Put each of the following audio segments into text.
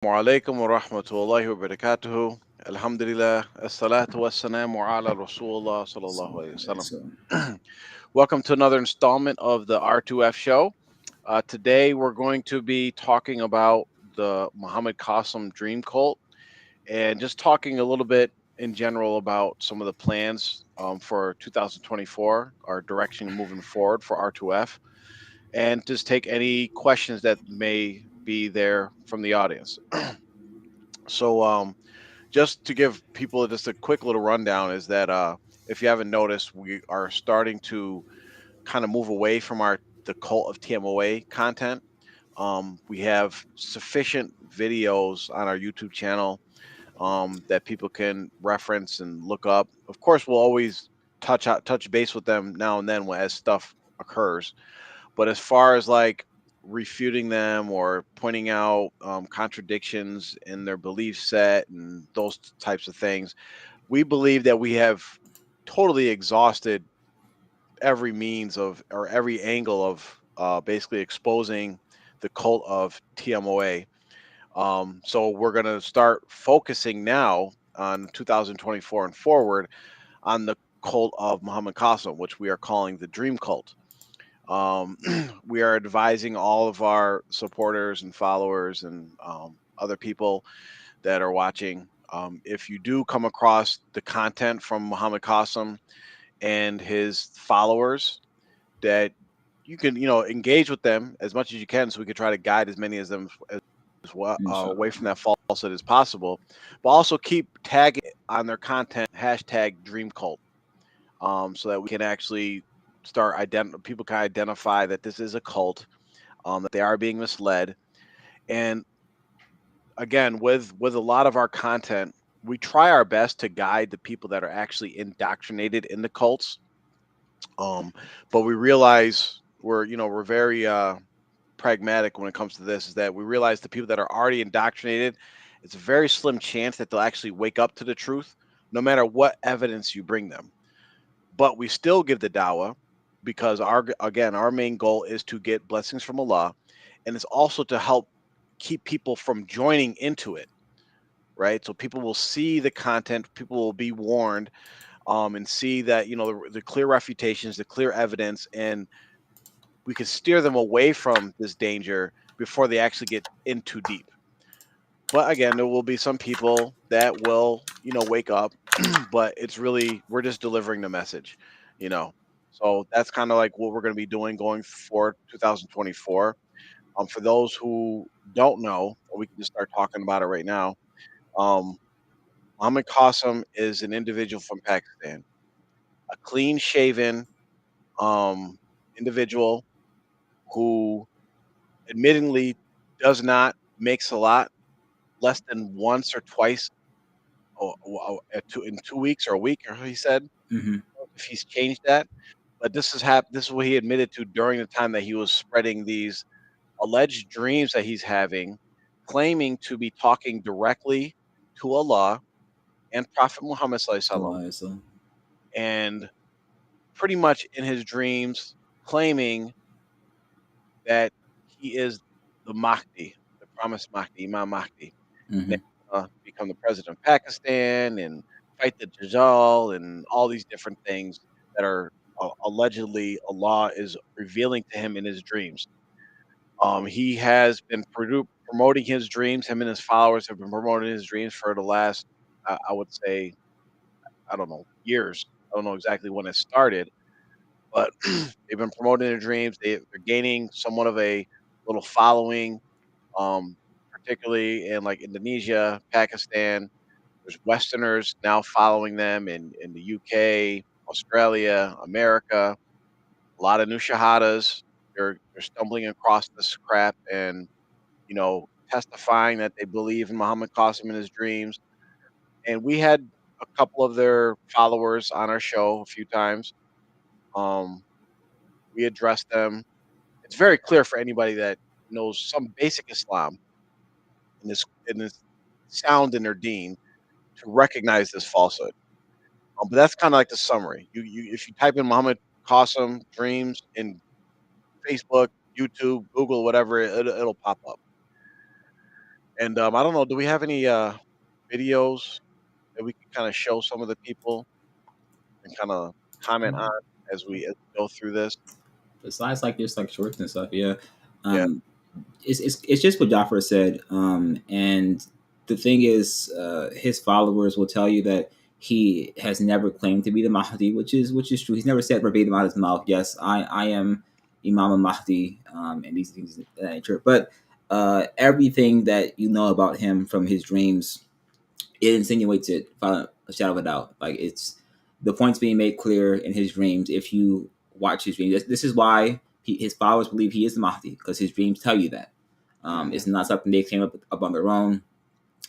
Alaikum wa rahmatullahi wa barakatuhu. Alhamdulillah. Assalatu wassalamu ala Rasulullah sallallahu alayhi So, wasallam. Welcome to another installment of the R2F show. Today we're going to be talking about the Muhammad Qasim dream cult and just talking a little bit in general about some of the plans for 2024, our direction moving forward for R2F, and just take any questions that may be there from the audience. So, just to give people just a quick little rundown is that if you haven't noticed, we are starting to kind of move away from our the cult of TMOA content. We have sufficient videos on our YouTube channel that people can reference and look up. Of course, we'll always touch base with them now and then as stuff occurs. But as far as like refuting them or pointing out contradictions in their belief set and those types of things, we believe that we have totally exhausted every means of or every angle of basically exposing the cult of TMOA. So we're going to start focusing now on 2024 and forward on the cult of Muhammad Qasim, which we are calling the Dream Cult. Um, we are advising all of our supporters and followers and other people that are watching. If you do come across the content from Muhammad Qasim and his followers, that you can, engage with them as much as you can, so we can try to guide as many of them as well away inshallah. from that falsehood as possible. But also keep tagging on their content hashtag Dream Cult, so that we can actually people can identify that this is a cult, that they are being misled. And again, with a lot of our content, we try our best to guide the people that are actually indoctrinated in the cults. Um, but we realize we're very pragmatic when it comes to this. Is that we realize the people that are already indoctrinated, it's a very slim chance that they'll actually wake up to the truth, no matter what evidence you bring them. But we still give the dawah because our main goal is to get blessings from Allah, and it's also to help keep people from joining into it, right? So people will see the content, people will be warned, and see that the clear refutations, the clear evidence, and we can steer them away from this danger before they actually get in too deep. But again, there will be some people that will, wake up, but it's really we're just delivering the message, you know. So that's kind of like what we're going to be doing going forward 2024. For those who don't know, we can just start talking about it right now. Um, Muhammad Qasim is an individual from Pakistan, a clean shaven um, individual who admittingly does not make salat less than once or twice in 2 weeks or a week, or he said Hmm. if he's changed that. But this is what he admitted to during the time that he was spreading these alleged dreams that he's having, claiming to be talking directly to Allah and Prophet Muhammad Sallallahu Alaihi Wasallam, Allah is and pretty much in his dreams claiming that he is the Mahdi, the promised Mahdi, Imam Mahdi, and hmm. become the president of Pakistan and fight the Dajjal and all these different things that are allegedly Allah is revealing to him in his dreams. He has been promoting his dreams. Him and his followers have been promoting his dreams for the last, I would say, I don't know, years. I don't know exactly when it started, but they've been promoting their dreams. They're gaining somewhat of a little following, particularly in like Indonesia, Pakistan. There's Westerners now following them in the UK, Australia, America. A lot of new shahadas. They're stumbling across this crap and testifying that they believe in Muhammad Qasim in his dreams. And we had a couple of their followers on our show a few times. Um, we addressed them. It's very clear for anybody that knows some basic Islam in this sound in their deen to recognize this falsehood. But that's kind of like the summary. You if you type in Muhammad Qasim dreams in Facebook, YouTube, Google, whatever, it'll pop up. And I don't know, do we have any videos that we can kind of show some of the people and kind of comment on as we go through this? Besides like just like shorts and stuff, yeah. Yeah. Um, it's just what Jafar said. And the thing is, his followers will tell you that he has never claimed to be the Mahdi, which is true. He's never said verbatim out of his mouth, "Yes, I am Imam al Mahdi," and these things of that nature. But everything that you know about him from his dreams, it insinuates it without a shadow of a doubt. Like it's the points being made clear in his dreams. If you watch his dreams, this is why his followers believe he is the Mahdi, because his dreams tell you that. Hmm. It's not something they came up on their own.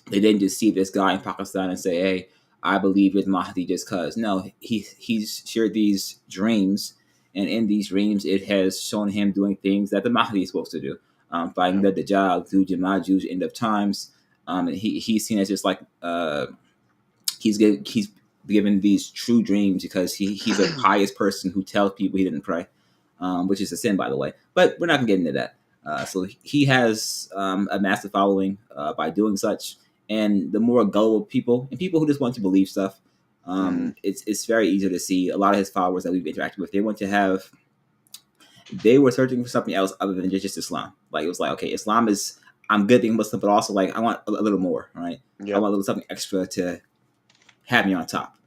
They didn't just see this guy in Pakistan and say, "Hey, I believe it's Mahdi just cause." No, he's shared these dreams, and in these dreams, it has shown him doing things that the Mahdi is supposed to do, fighting Yeah. the Dajjal, Juj and Majuj, end of times. And he's seen as just like he's given these true dreams because he's a pious person who tells people he didn't pray, which is a sin, by the way. But we're not gonna get into that. So he has a massive following by doing such, and the more gullible people and people who just want to believe stuff, Hmm. it's very easy to see a lot of his followers that we've interacted with. They were searching for something else other than just Islam. Like it was like, okay, Islam is I'm good being Muslim, but also like I want a little more, right? I Yep. want a little something extra to have me on top.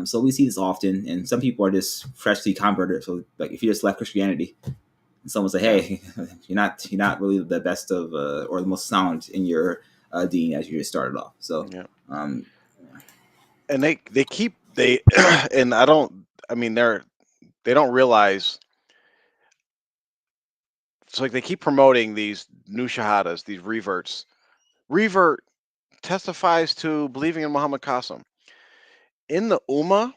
So we see this often, and some people are just freshly converted. So like if you just left Christianity, and someone say, Yeah. "Hey, you're not really the best of or the most sound in your deen as you just started off." So Yeah. um, And they keep they and I mean they don't realize it's like they keep promoting these new shahadas, these reverts. Revert testifies to believing in Muhammad Qasim. In the Ummah,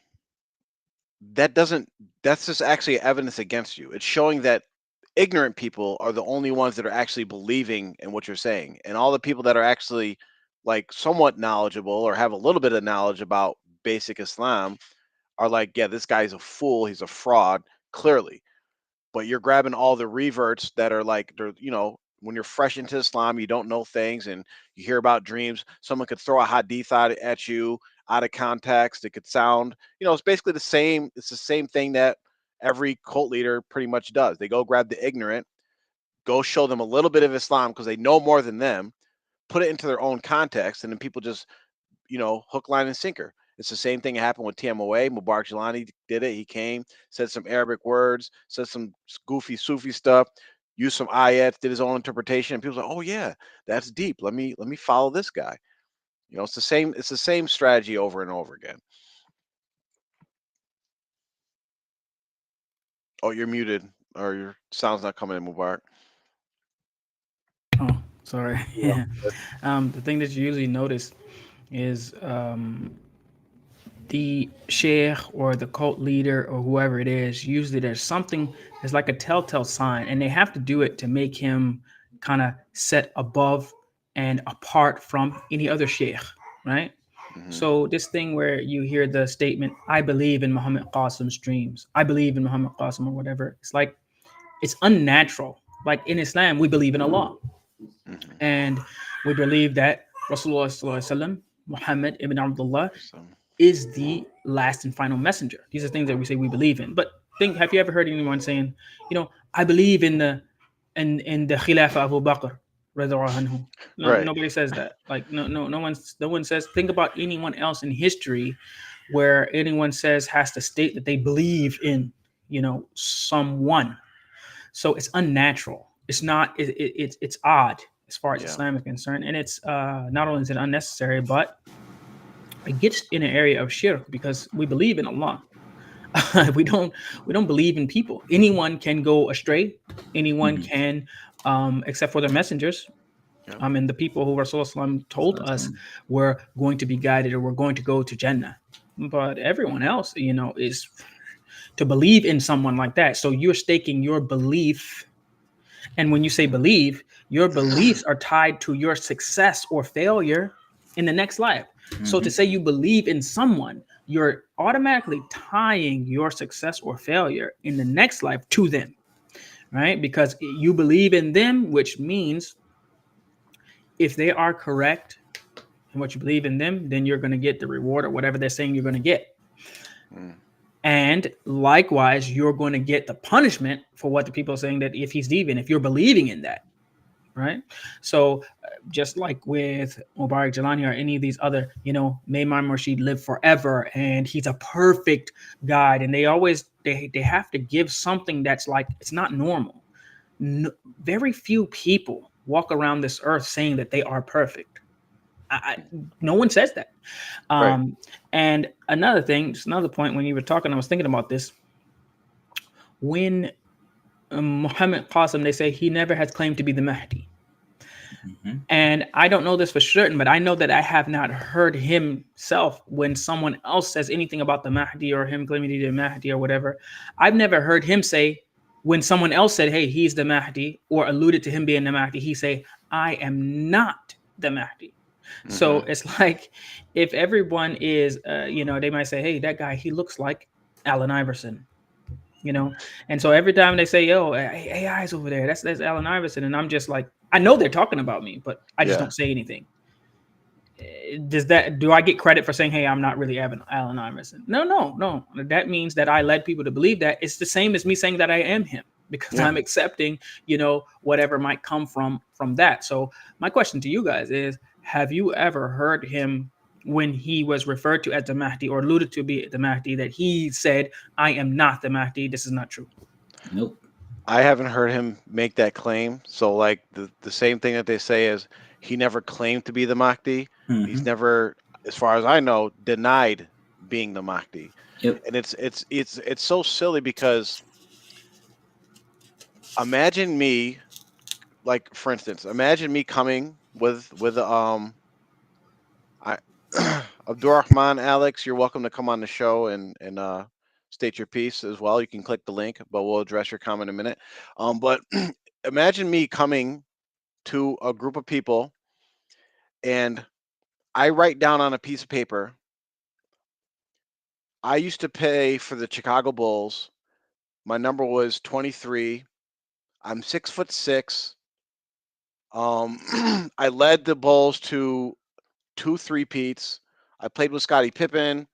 that doesn't that's just actually evidence against you. It's showing that ignorant people are the only ones that are actually believing in what you're saying. And all the people that are actually like somewhat knowledgeable or have a little bit of knowledge about basic Islam are like, yeah, this guy's a fool, he's a fraud, clearly. But you're grabbing all the reverts that are like they're when you're fresh into Islam, you don't know things and you hear about dreams. Someone could throw a hadith out at you out of context. It could sound, it's basically the same. It's the same thing that every cult leader pretty much does. They go grab the ignorant, go show them a little bit of Islam because they know more than them, put it into their own context, and then people just hook, line, and sinker. It's the same thing that happened with TMOA. Mubarak Jelani did it. He came, said some Arabic words, said some goofy Sufi stuff, used some ayats, did his own interpretation, and people like, "Oh yeah, that's deep. Let me follow this guy." It's the same. It's the same strategy over and over again. Oh, you're muted, or your sound's not coming in, Mubarak. Oh, sorry. Yeah. Yeah. The thing that you usually notice is the sheikh or the cult leader or whoever it is. Usually, there's something. There's like a telltale sign, and they have to do it to make him kind of set above and apart from any other sheikh, right? Hmm. So this thing where you hear the statement, "I believe in Muhammad Qasim's dreams. I believe in Muhammad Qasim," or whatever. It's like it's unnatural. Like in Islam, we believe in Allah. Hmm. And we believe that Rasulullah Muhammad ibn Abdullah So, is the last and final messenger. These are things that we say we believe in. But have you ever heard anyone saying, I believe in the Khilafah Abu Bakr, radiallahu anhu? No, right. nobody says that. Like no one says. Think about anyone else in history where anyone says has to state that they believe in someone. So it's unnatural. It's not. It's odd as far as Yeah. Islam is concerned, and it's not only is it unnecessary, but it gets in an area of shirk because we believe in Allah. we don't we don't believe in people. Anyone can go astray. Anyone mhm. can, except for their messengers. Yeah. And the people who Rasulullah told us were going to be guided or were going to go to Jannah. But everyone else, is to believe in someone like that. So you're staking your belief. And when you say believe, your beliefs are tied to your success or failure in the next life. So to Mhm. say you believe in someone, you're automatically tying your success or failure in the next life to them, right? Because you believe in them, which means if they are correct in what you believe in them, then you're going to get the reward or whatever they're saying you're going to get. Mm. And likewise, you're going to get the punishment for what the people are saying that if he's deviant, if you're believing in that. Right. So just like with Mubarak Jalani or any of these other, may Imam Rashid live forever and he's a perfect guide. And they always, they have to give something that's like, it's not normal. No, very few people walk around this earth saying that they are perfect. No one says that. Right. And another thing, just another point, when you were talking, I was thinking about this. When Muhammad Qasim, they say he never has claimed to be the Mahdi. Mm-hmm. And I don't know this for certain, but I know that I have not heard himself when someone else says anything about the Mahdi or him claiming to be the Mahdi or whatever. I've never heard him say, when someone else said, hey, he's the Mahdi, or alluded to him being the Mahdi, he say, I am not the Mahdi. Mm-hmm. So it's like, if everyone is, they might say, hey, that guy, he looks like Allen Iverson. And so every time they say, yo, AI's over there, that's Allen Iverson, and I'm just like, I know they're talking about me, but I just don't say anything. Do I get credit for saying, hey, I'm not really Allen Iverson? No. That means that I led people to believe that. It's the same as me saying that I am him, because I'm accepting, whatever might come from that. So my question to you guys is, have you ever heard him, when he was referred to as the Mahdi or alluded to be the Mahdi, that he said, I am not the Mahdi, this is not true? Nope. I haven't heard him make that claim. So like the same thing that they say is he never claimed to be the Mahdi. Mm-hmm. He's never, as far as I know, denied being the Mahdi. Yep. And it's so silly because imagine me, like for instance, imagine me coming with I Abdurrahman, Alex, you're welcome to come on the show and state your piece as well. You can click the link, but we'll address your comment in a minute. But imagine me coming to a group of people and I write down on a piece of paper, I used to pay for the Chicago Bulls. My number was 23. I'm 6'6". I led the Bulls to 2 3-peats. I played with Scottie Pippen.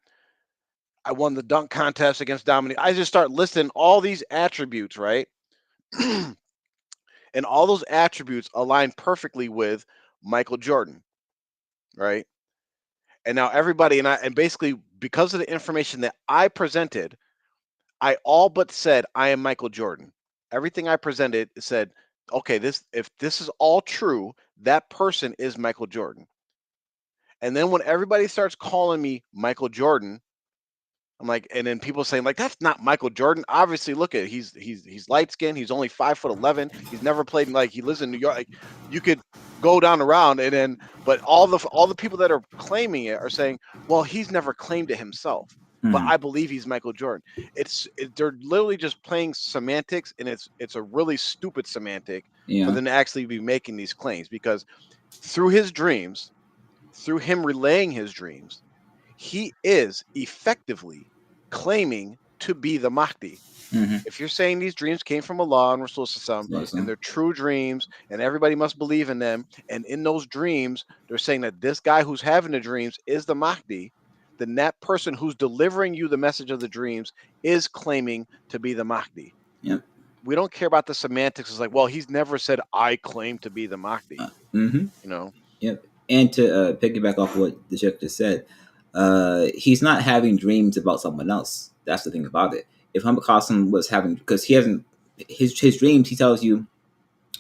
I won the dunk contest against Dominique. I just start listing all these attributes, right? And all those attributes align perfectly with Michael Jordan, right? And now everybody and basically because of the information that I presented, I all but said I am Michael Jordan. Everything I presented said, okay, if this is all true, that person is Michael Jordan. And then when everybody starts calling me Michael Jordan, I'm like, and then people saying like, that's not Michael Jordan. Obviously, look at it. He's light skinned. He's only 5'11". He's never played in, like, he lives in New York. Like, you could go down around and then, but all the people that are claiming it are saying, well, he's never claimed it himself, but Mm-hmm. I believe he's Michael Jordan. They're literally just playing semantics, and it's a really stupid semantic for them to actually be making these claims, because through his dreams, through him relaying his dreams, he is effectively claiming to be the Mahdi. Mm-hmm. If you're saying these dreams came from Allah and Rasul and they're true dreams and everybody must believe in them, and in those dreams they're saying that this guy who's having the dreams is the Mahdi, then that person who's delivering you the message of the dreams is claiming to be the Mahdi. Yep. We don't care about the semantics. It's like, well, he's never said I claim to be the Mahdi. Mm-hmm. Yep. And to piggyback off what the Sheikh just said, he's not having dreams about someone else. That's the thing about it. If Muhammad Qasim was having, because he hasn't, his dreams, he tells you,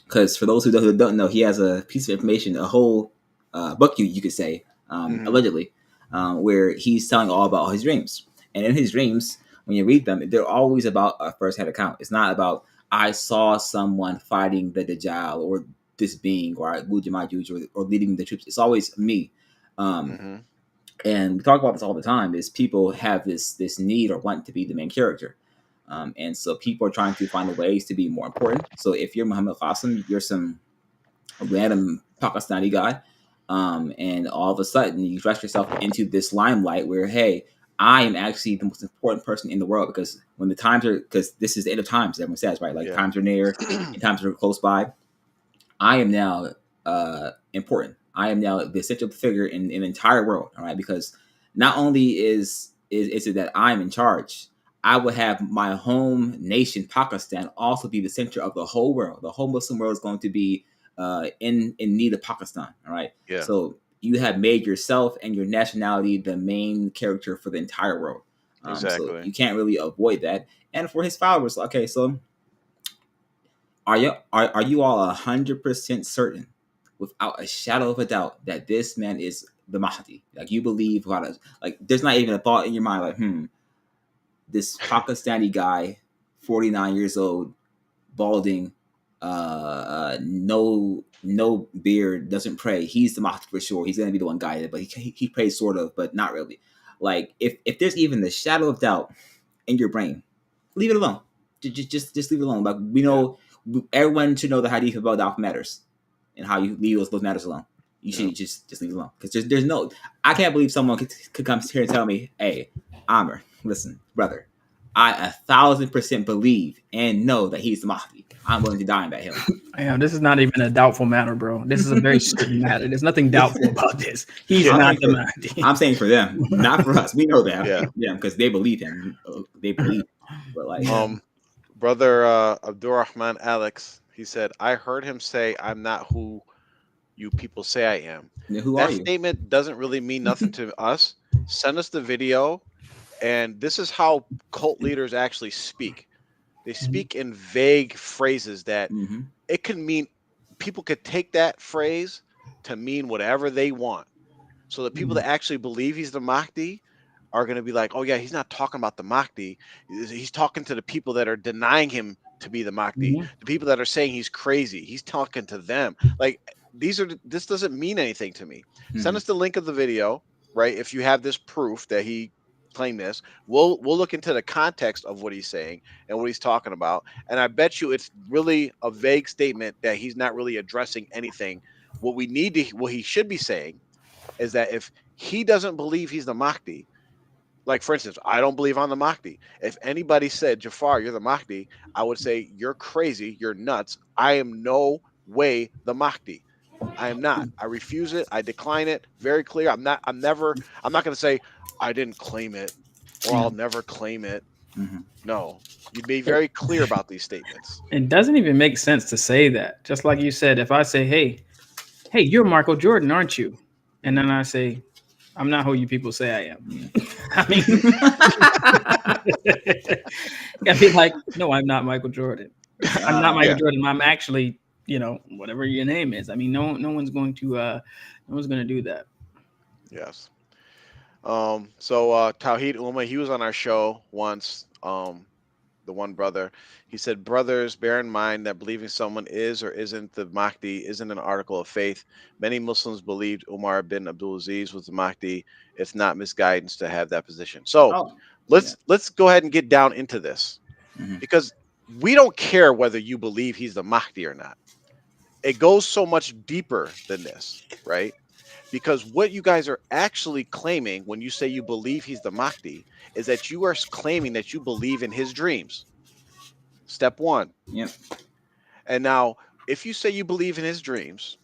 because for those who don't know, he has a piece of information, a whole book, you could say, allegedly, where he's telling all about all his dreams. And in his dreams, when you read them, they're always about a first-hand account. It's not about, I saw someone fighting the Dajjal or this being or Majuj or leading the troops. It's always me. And we talk about this all the time, is people have this need or want to be the main character. And so people are trying to find ways to be more important. So if you're Muhammad Qasim, you're some random Pakistani guy, and all of a sudden you dress yourself into this limelight where, hey, I am actually the most important person in the world, because when the times are, because this is the end of times, everyone says, right? Like times are near and times are close by. I am now important. I am now the central figure in the entire world. All right, because not only is it that I'm in charge, I would have my home nation, Pakistan, also be the center of the whole world. The whole Muslim world is going to be in need of Pakistan. All right, Yeah. so you have made yourself and your nationality the main character for the entire world. So Exactly. you can't really avoid that. And for his followers, okay, so are you all 100% certain, without a shadow of a doubt, that this man is the Mahdi? Like you believe, like there's not even a thought in your mind, like, this Pakistani guy, 49 years old, balding, no beard, doesn't pray. He's the Mahdi for sure. He's gonna be the one guided, but he prays sort of, but not really. Like if there's even the shadow of doubt in your brain, leave it alone. Just leave it alone. Like we know, everyone should know the hadith about dark matters and how you leave those matters alone. You Yeah. should just leave it alone, because there's no. I can't believe someone could come here and tell me, "Hey, Amr, listen, brother, I 1,000% believe and know that he's the Mahdi. I'm willing to die on that hill." Yeah, this is not even a doubtful matter, bro. This is a very certain matter. There's nothing doubtful about this. He's Yeah. not the Mahdi. I'm saying for them, not for us. We know that. Yeah. Yeah, because they believe him. They believe. But like, Yeah. Brother Abdurrahman Alex, he said, I heard him say, I'm not who you people say I am. who are That you? statement doesn't really mean nothing to us. Send us the video. And this is how cult leaders actually speak. They speak in vague phrases that Mm-hmm. it can mean, people could take that phrase to mean whatever they want. So the people that actually believe he's the Mahdi are going to be like, oh, yeah, he's not talking about the Mahdi. He's talking to the people that are denying him to be the Mahdi, Mhm. the people that are saying he's crazy. He's talking to them. Like, this doesn't mean anything to me. Send Mm-hmm. us the link of the video, right? If you have this proof that he claimed this, we'll look into the context of what he's saying and what he's talking about. And I bet you it's really a vague statement that he's not really addressing anything. What he should be saying is that if he doesn't believe he's the Mahdi, like for instance, I don't believe I'm the Mahdi. If anybody said, Jafar, you're the Mahdi, I would say, you're crazy, you're nuts. I am no way the Mahdi. I am not. I refuse it. I decline it. Very clear. I'm not going to say, I didn't claim it or Yeah. I'll never claim it. Mm-hmm. No. You'd be It, very clear about these statements. it doesn't even make sense to say that. Just like you said, if I say, hey, you're Michael Jordan, aren't you? And then I say, I'm not who you people say I am. I mean, I'd be like, no, I'm not Michael Jordan. I'm not Michael Yeah. Jordan. I'm actually, whatever your name is. I mean, no one's going to, no one's going to do that. Yes. So Tawheed Uma, he was on our show once. The one brother, he said, brothers, bear in mind that believing someone is or isn't the Mahdi isn't an article of faith. Many Muslims believed Umar bin Abdul Aziz was the Mahdi. It's not misguidance to have that position. So Oh, yeah. let's go ahead and get down into this, Mm-hmm. because we don't care whether you believe he's the Mahdi or not. It goes so much deeper than this, right? Because what you guys are actually claiming when you say you believe he's the Mahdi is that you are claiming that you believe in his dreams. Step one. Yep. And now, if you say you believe in his dreams,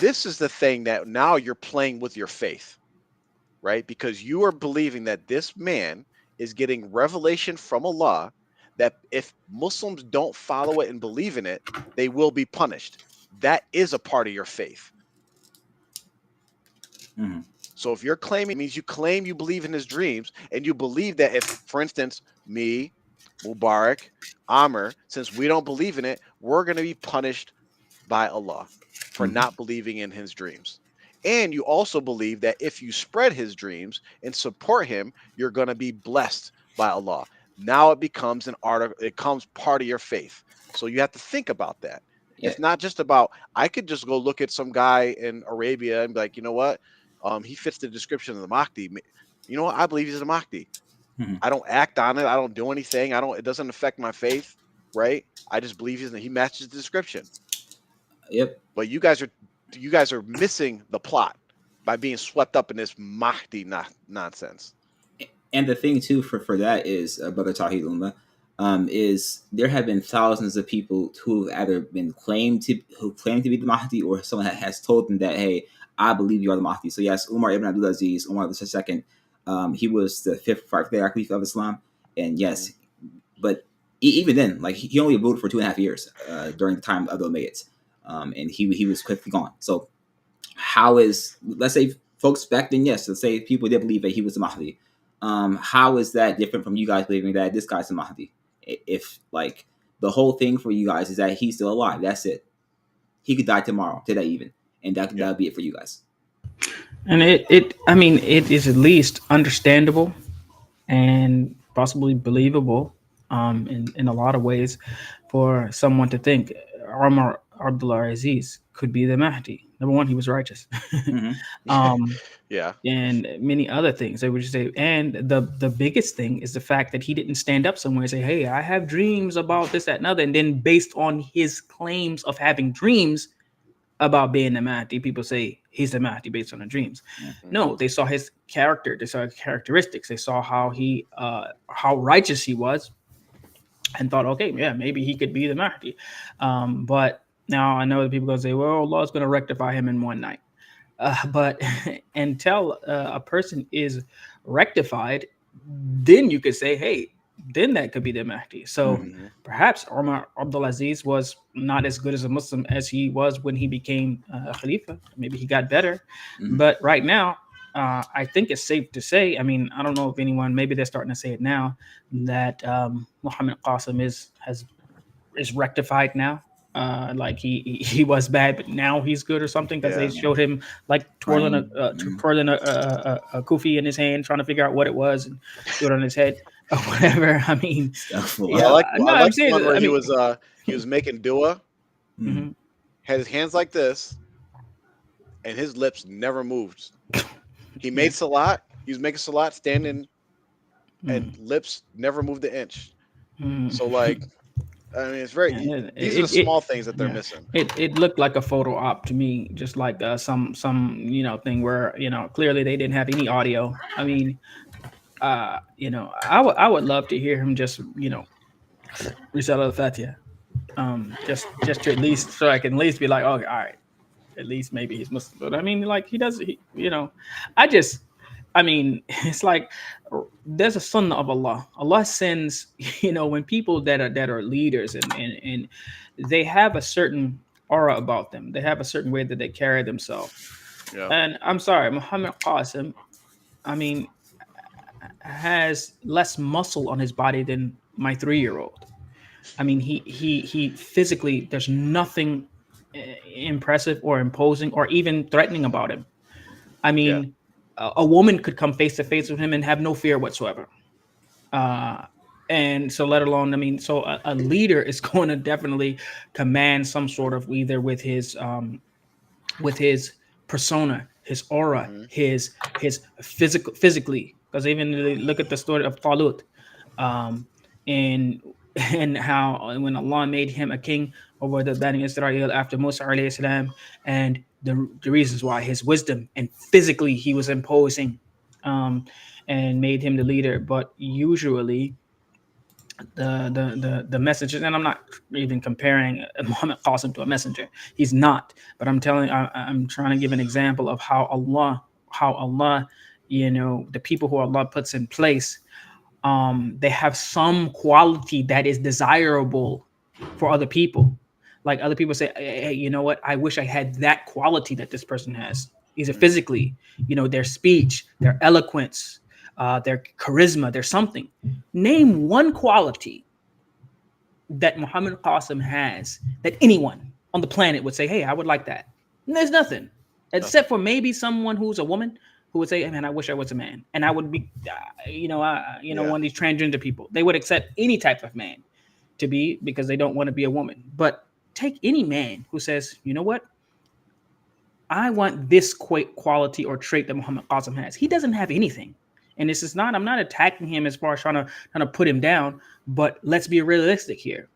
this is the thing that now you're playing with your faith, right? Because you are believing that this man is getting revelation from Allah that if Muslims don't follow it and believe in it, they will be punished. That is a part of your faith. Mm-hmm. So if you're claiming, it means you claim you believe in his dreams, and you believe that if, for instance, me, Mubarak, Amr, since we don't believe in it, we're going to be punished by Allah for Mm-hmm. not believing in his dreams. And you also believe that if you spread his dreams and support him, you're going to be blessed by Allah. Now it becomes an article, it becomes part of your faith. So you have to think about that. Yeah. It's not just about, I could just go look at some guy in Arabia and be like, you know what? He fits the description of the Mahdi. You know what? I believe he's a Mahdi. Mm-hmm. I don't act on it. I don't do anything. It doesn't affect my faith, right? I just believe he matches the description. Yep. But you guys are missing the plot by being swept up in this Mahdi nonsense. And the thing too for that is, brother Tahid Uma, is there have been thousands of people who have either been claim to be the Mahdi, or someone has told them that, hey, I believe you are the Mahdi. So yes, Umar ibn Abdul Aziz, Umar II, he was the fifth Caliph of Islam, and Mhm. yes, but even then, like he only ruled for 2.5 years during the time of the Umayyads, and he was quickly gone. So how is, let's say folks back then, yes, let's say people did believe that he was the Mahdi. How is that different from you guys believing that this guy's the Mahdi? If like the whole thing for you guys is that he's still alive, that's it. He could die tomorrow, today even, and Yeah. that'll be it for you guys. And I mean, it is at least understandable and possibly believable, in a lot of ways, for someone to think Umar Abdullah Aziz could be the Mahdi. Number one, he was righteous. Mm-hmm. um, Yeah. and many other things. I would just say, and the biggest thing is the fact that he didn't stand up somewhere and say, "Hey, I have dreams about this, that, and other," and then based on his claims of having dreams about being the Mahdi, people say he's the Mahdi based on the dreams. Mhm. No, they saw his character, they saw his characteristics, they saw how righteous he was, and thought, okay, yeah, maybe he could be the Mahdi. But now I know that people gonna say, well, Allah's gonna rectify him in one night. But until a person is rectified, then you could say, hey, then that could be the Mahdi. So Mm-hmm. Mhm. perhaps Umar Abdulaziz was not as good as a Muslim as he was when he became a Khalifa. Maybe he got better. Mm-hmm. But right now, I think it's safe to say, I mean, I don't know if anyone, maybe they're starting to say it now, that Muhammad Qasim is rectified now. Like he was bad, but now he's good or something, because they Yeah. showed him like twirling Praying. Mm-hmm. twirling a kufi in his hand, trying to figure out what it was, and do it on his head or whatever. I mean, Stuff. yeah, I no, I'm like the saying, one where I mean, he was making dua, Mm-hmm. mhm, had his hands like this, and his lips never moved. He yeah, made salat. He was making salat standing, and mm, lips never moved an inch. So mm. like, I mean, it's very. Yeah, These are the small things that they're yeah. missing. It looked like a photo op to me, just like some thing where clearly they didn't have any audio. I mean, I would love to hear him just recite al Fatiha, just to at least, so I can at least be like, okay, all right, at least maybe he's Muslim. But I mean, like he does, I just, I mean, it's like there's a sunnah of Allah. Allah sends, when people that are leaders, and they have a certain aura about them. They have a certain way that they carry themselves. Yeah. And I'm sorry, Muhammad Qasim, I mean, has less muscle on his body than my 3-year-old. I mean, he physically, there's nothing impressive or imposing or even threatening about him. I Yeah. mean, a woman could come face to face with him and have no fear whatsoever. Uh, and so, let alone, I mean, so a leader is going to definitely command some sort of, either with his persona, his aura, Hmm. his physically. Because even look at the story of Talut, um, and and how when Allah made him a king over the Bani Israel after Musa alayhi salam, and the reasons why, his wisdom, and physically he was imposing, um, and made him the leader. But usually the messages, and I'm not even comparing Muhammad Qasim to a messenger. He's not. But I'm trying to give an example of how Allah, the people who Allah puts in place, they have some quality that is desirable for other people. Like other people say, hey, you know what? I wish I had that quality that this person has. Either Hmm. physically, their speech, their eloquence, their charisma, their something. Name one quality that Muhammad Qasim has that anyone on the planet would say, hey, I would like that. And there's nothing, Nothing. except for maybe someone who's a woman who would say, hey, man, I wish I was a man. And I would be, Yeah. one of these transgender people. They would accept any type of man to be, because they don't want to be a woman. But take any man who says, you know what? I want this quality or trait that Muhammad Qasim has. He doesn't have anything. And this is not, I'm not attacking him as far as trying to put him down, but let's be realistic here.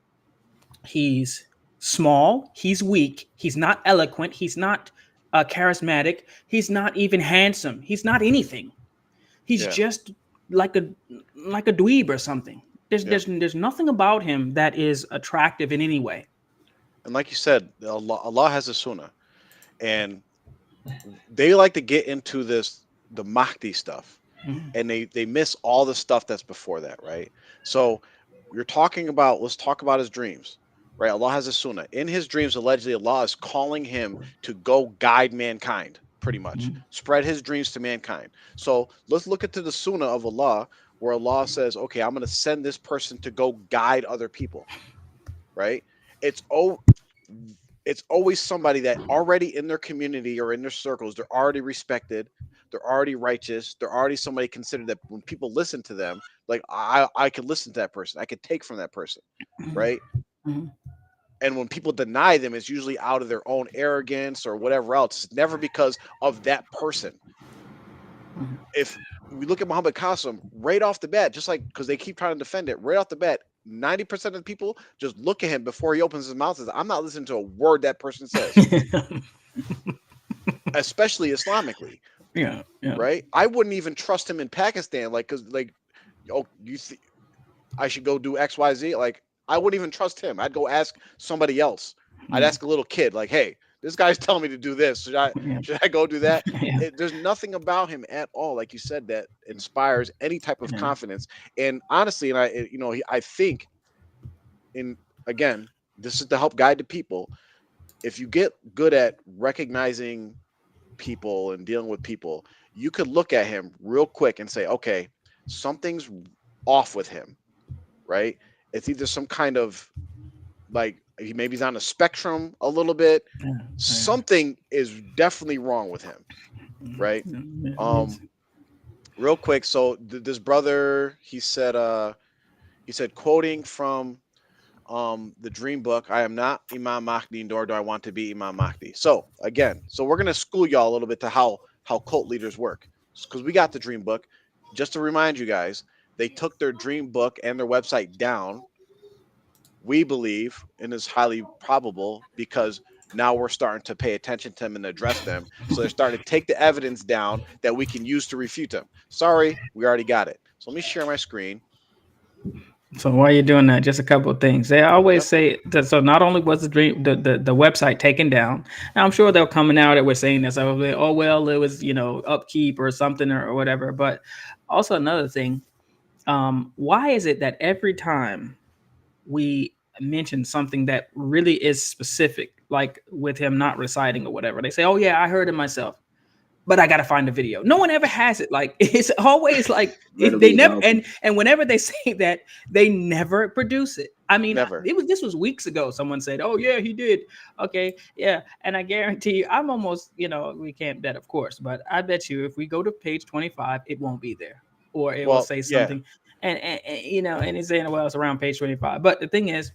He's small, he's weak, he's not eloquent, he's not charismatic, he's not even handsome, he's not anything. He's Yeah. just like a like a dweeb or something. Yeah. There's nothing about him that is attractive in any way. And like you said, Allah has a sunnah, and they like to get into the Mahdi stuff, Mhm. and they miss all the stuff that's before that, right? So you're talking about, let's talk about his dreams, right? Allah has a sunnah. In his dreams, allegedly, Allah is calling him to go guide mankind, pretty much Mhm. spread his dreams to mankind. So let's look into the sunnah of Allah, where Allah says, okay, I'm going to send this person to go guide other people, right? It's oh, it's always somebody that already in their community or in their circles, they're already respected, they're already righteous, they're already somebody considered that when people listen to them, like I could listen to that person, I could take from that person, right? Mhm. And when people deny them, it's usually out of their own arrogance or whatever else. It's never because of that person. Mhm. If we look at Muhammad Qasim right off the bat, just like because they keep trying to defend it, right off the bat, 90% of the people just look at him before he opens his mouth and says, I'm not listening to a word that person says, especially Islamically, Yeah, yeah. right? I wouldn't even trust him in Pakistan, like, because, like, oh, I should go do XYZ? Like, I wouldn't even trust him. I'd go ask somebody else. I'd Yeah, ask a little kid, like, hey, this guy's telling me to do this. yeah, Should I go do that? yeah, There's nothing about him at all, like you said, that inspires any type of yeah. confidence. And honestly, and I think, in again, this is to help guide the people. If you get good at recognizing people and dealing with people, you could look at him real quick and say, okay, something's off with him, right? It's either some kind of, like, maybe he's on a spectrum a little bit. Yeah, yeah. Something is definitely wrong with him, right? Yeah, Um, real quick. So this brother, he said, quoting from the dream book, I am not Imam Mahdi, nor do I want to be Imam Mahdi. So again, so we're gonna school y'all a little bit to how cult leaders work, because we got the dream book. Just to remind you guys, they took their dream book and their website down, we believe, and is highly probable, because now we're starting to pay attention to them and address them. So they're starting to take the evidence down that we can use to refute them. Sorry, we already got it. So let me share my screen. So while you're doing that, just a couple of things. They always Yep. say that. So not only was the dream, the website taken down, and I'm sure they'll coming out that we're saying this. Oh well, it was upkeep or something or whatever. But also another thing, why is it that every time we mention something that really is specific, like with him not reciting or whatever, they say, "Oh yeah, I heard it myself." But I gotta find the video. No one ever has it. Like it's always like they Readily never available. and whenever they say that, they never produce it. I mean, Never. this was weeks ago. Someone said, "Oh yeah, he did." Okay, yeah, and I guarantee you, I'm almost we can't bet, of course, but I bet you if we go to page 25, it won't be there, or it will Well, say yeah. something, and it's saying, well, it's around page 25. But the thing is,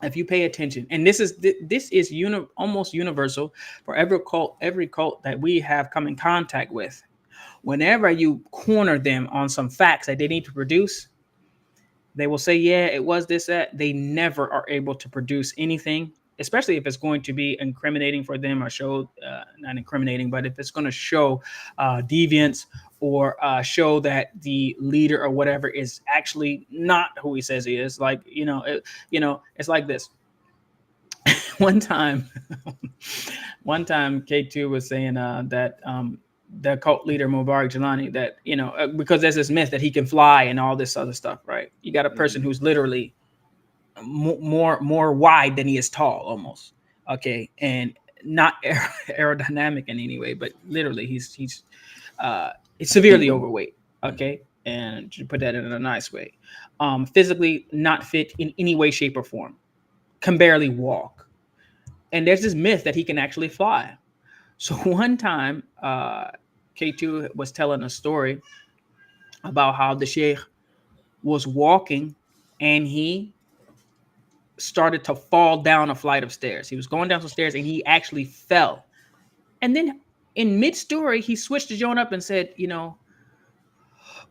if you pay attention, and this is almost universal for every cult that we have come in contact with, whenever you corner them on some facts that they need to produce, they will say, yeah, it was this, that. They never are able to produce anything, especially if it's going to be incriminating for them, or show, not incriminating, but if it's going to show deviance, or show that the leader or whatever is actually not who he says he is. Like, it's like this. one time one time K2 was saying that the cult leader Mubarak Jelani, that because there's this myth that he can fly and all this other stuff, right? You got a Hmm. person who's literally more wide than he is tall, almost. Okay, and not aerodynamic in any way, but literally he's severely Human. overweight. Okay, and to put that in a nice way, physically not fit in any way, shape, or form, can barely walk. And there's this myth that he can actually fly. So one time, K2 was telling a story about how the sheikh was walking, and he started to fall down a flight of stairs. He was going down some stairs and he actually fell. And then in mid story, he switched his own up and said,